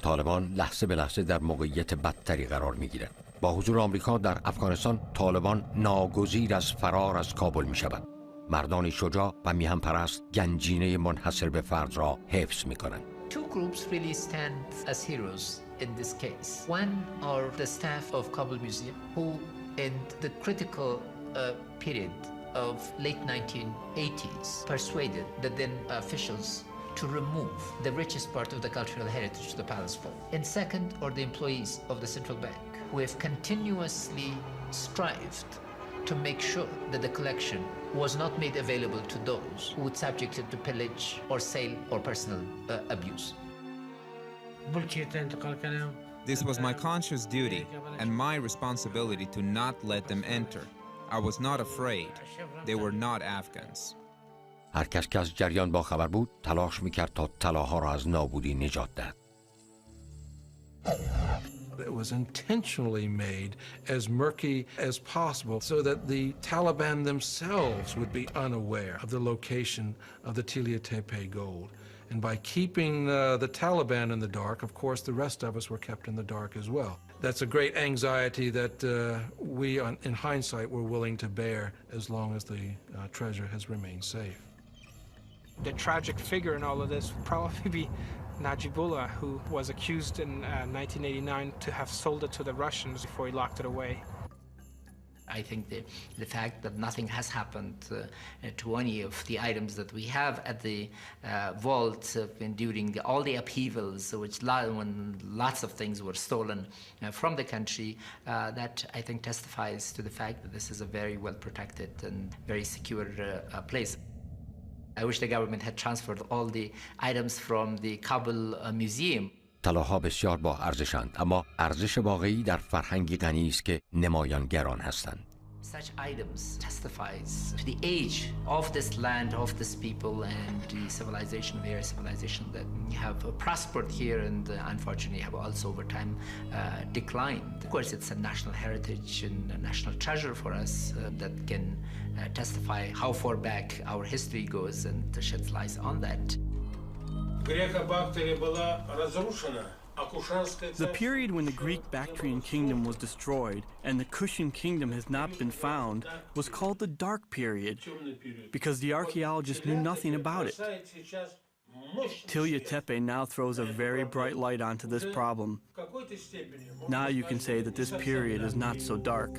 Speaker 1: طالبان لحظه به لحظه در موقعیت بدتری قرار می‌گیرد. با حضور آمریکا در افغانستان، طالبان ناگزیر از فرار از کابل می‌شود. مردانی شجاع و میهن پرست گنجینه منحصر به فرد را حفظ می‌کنند.
Speaker 16: Two groups really stand as heroes in this case. One are the staff of Kabul Museum, who in the critical period of late 1980s persuaded the then officials to remove the richest part of the cultural heritage to the palace vault. And second are the employees of the central bank, who have continuously strived to make sure that the collection was not made available to those who would subject it to pillage or sale or personal abuse.
Speaker 2: This was my conscious duty and my responsibility to not let them enter. I was not afraid. They were not Afghans.
Speaker 1: هر کس که از جریان با خبر بود تلاش میکرد تا طلاها را از نابودی نجات دهد.
Speaker 5: It was intentionally made as murky as possible so that the Taliban themselves would be unaware of the location of the Tila Tepe gold. And by keeping the Taliban in the dark, of course, the rest of us were kept in the dark as well. That's a great anxiety that we, in hindsight, were willing to bear as long as the treasure has remained safe.
Speaker 6: The tragic figure in all of this would probably be Najibullah, who was accused in 1989 to have sold it to the Russians before he locked it away.
Speaker 18: I think the fact that nothing has happened to any of the items that we have at the vault during all the upheavals, when lots of things were stolen from the country, that I think testifies to the fact that this is a very well protected and very secure place. I wish the government had transferred all the items from the Kabul museum.
Speaker 1: طلاها بسیار با ارزشند، اما ارزش واقعی در فرهنگی غنی است که نمایانگران هستند.
Speaker 18: Such items testifies to the age of this land, of this people, and the civilization, various civilization that have prospered here and unfortunately have also over time declined. Of course, it's a national heritage and a national treasure for us that can testify how far back our history goes and sheds light on that.
Speaker 4: The period when the Greek Bactrian kingdom was destroyed and the Kushan kingdom has not been found was called the Dark Period because the archaeologists knew nothing about it. Tilya Tepe now throws a very bright light onto this problem. Now you can say that this period is not so dark.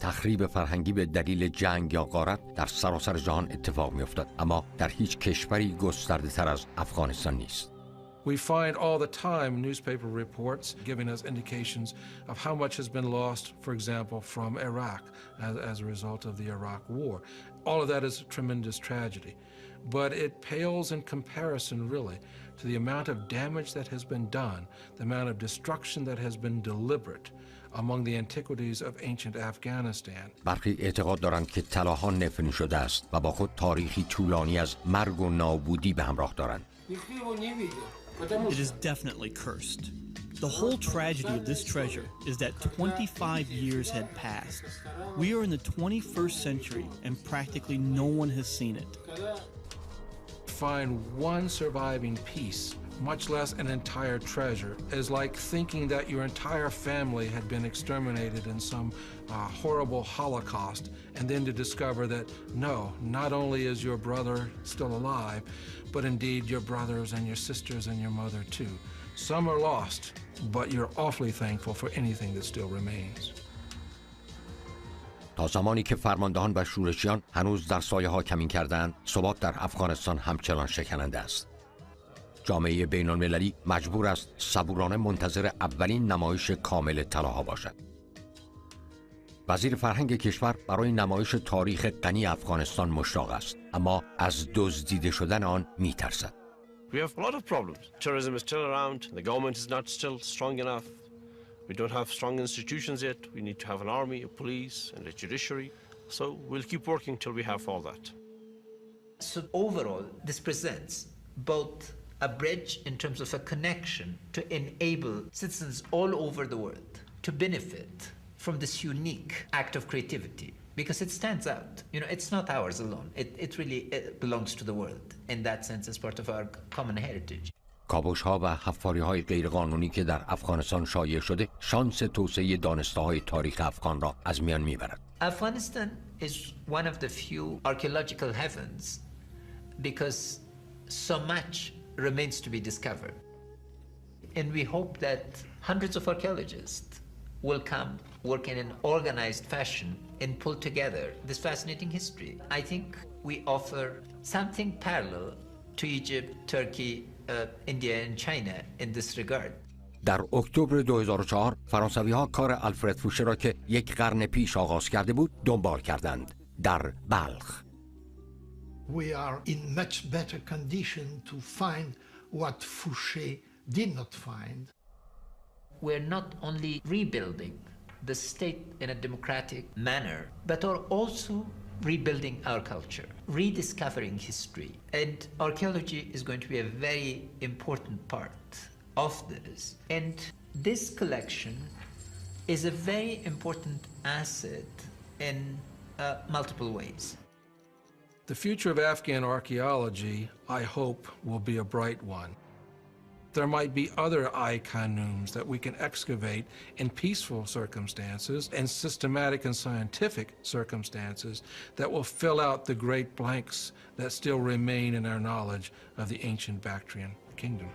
Speaker 1: تخریب فرهنگی به دلیل جنگ یا غارت در سراسر جهان اتفاق می‌افتد، اما در هیچ کشوری گسترده‌تر از افغانستان نیست.
Speaker 5: We find all the time newspaper reports giving us indications of how much has been lost, for example, from Iraq as a result of the Iraq War. All of that is a tremendous tragedy, but it pales in comparison, really, to the amount of damage that has been done, the amount of destruction that has been deliberate among the antiquities of ancient Afghanistan.
Speaker 1: برخی اعتقاد دارند که طلاها نفرین شده است و با خود تاریخی طولانی از مرگ و نابودی به همراه دارند.
Speaker 4: It is definitely cursed. The whole tragedy of this treasure is that 25 years had passed. We are in the 21st century and practically no one has seen it.
Speaker 5: Find one surviving piece, much less an entire treasure, is like thinking that your entire family had been exterminated in some horrible Holocaust, and then to discover that no, not only is your brother still alive, but indeed your brothers and your sisters and your mother too. Some are lost, but you're awfully thankful for anything that still remains.
Speaker 1: تا زمانی که فرماندهان و شورشیان هنوز در سایه ها کمین کردند، ثبات در افغانستان همچنان شکننده است. جامعه بین المللی مجبور است صبورانه منتظر اولین نمایش کامل طلاها باشد. وزیر فرهنگ کشور برای نمایش تاریخ غنی افغانستان مشتاق است، اما از دزدیده شدن آن می‌ترسد.
Speaker 20: We have a lot of problems. Terrorism is still around. The government is not still strong enough. We don't have strong institutions yet. We need to have an army, a police, and a judiciary. So we'll keep working till we have all that.
Speaker 16: So overall, this presents both a bridge in terms of a connection to enable citizens all over the world to benefit from this unique act of creativity, because it stands out. You know, it's not ours alone. It really belongs to the world. In that sense, it's part of our common heritage.
Speaker 1: کاوش‌ها و حفاری‌های غیرقانونی که در افغانستان شایع شده، شانس توسعه دانسته‌های تاریخ افغان را از میان می‌برد.
Speaker 16: Afghanistan is one of the few archaeological heavens because so much remains to be discovered. And we hope that hundreds of archaeologists will come, work in an organized fashion, and pull together this fascinating history. I think we offer something parallel to Egypt, Turkey, India and China in this regard.
Speaker 1: در اکتبر 2004 فرانسوی‌ها کار آلفرد فوشه را که یک قرن پیش آغاز کرده بود دنبال کردند در بلخ.
Speaker 7: We are in much better condition to find what Fouché did not find.
Speaker 16: We're not only rebuilding the state in a democratic manner, but are also rebuilding our culture, rediscovering history. And archaeology is going to be a very important part of this. And this collection is a very important asset in multiple ways.
Speaker 5: The future of Afghan archaeology, I hope, will be a bright one. there might be other icon that we can excavate in peaceful circumstances and systematic and scientific circumstances that will fill out the great blanks that still remain in our knowledge of the ancient Bactrian kingdom.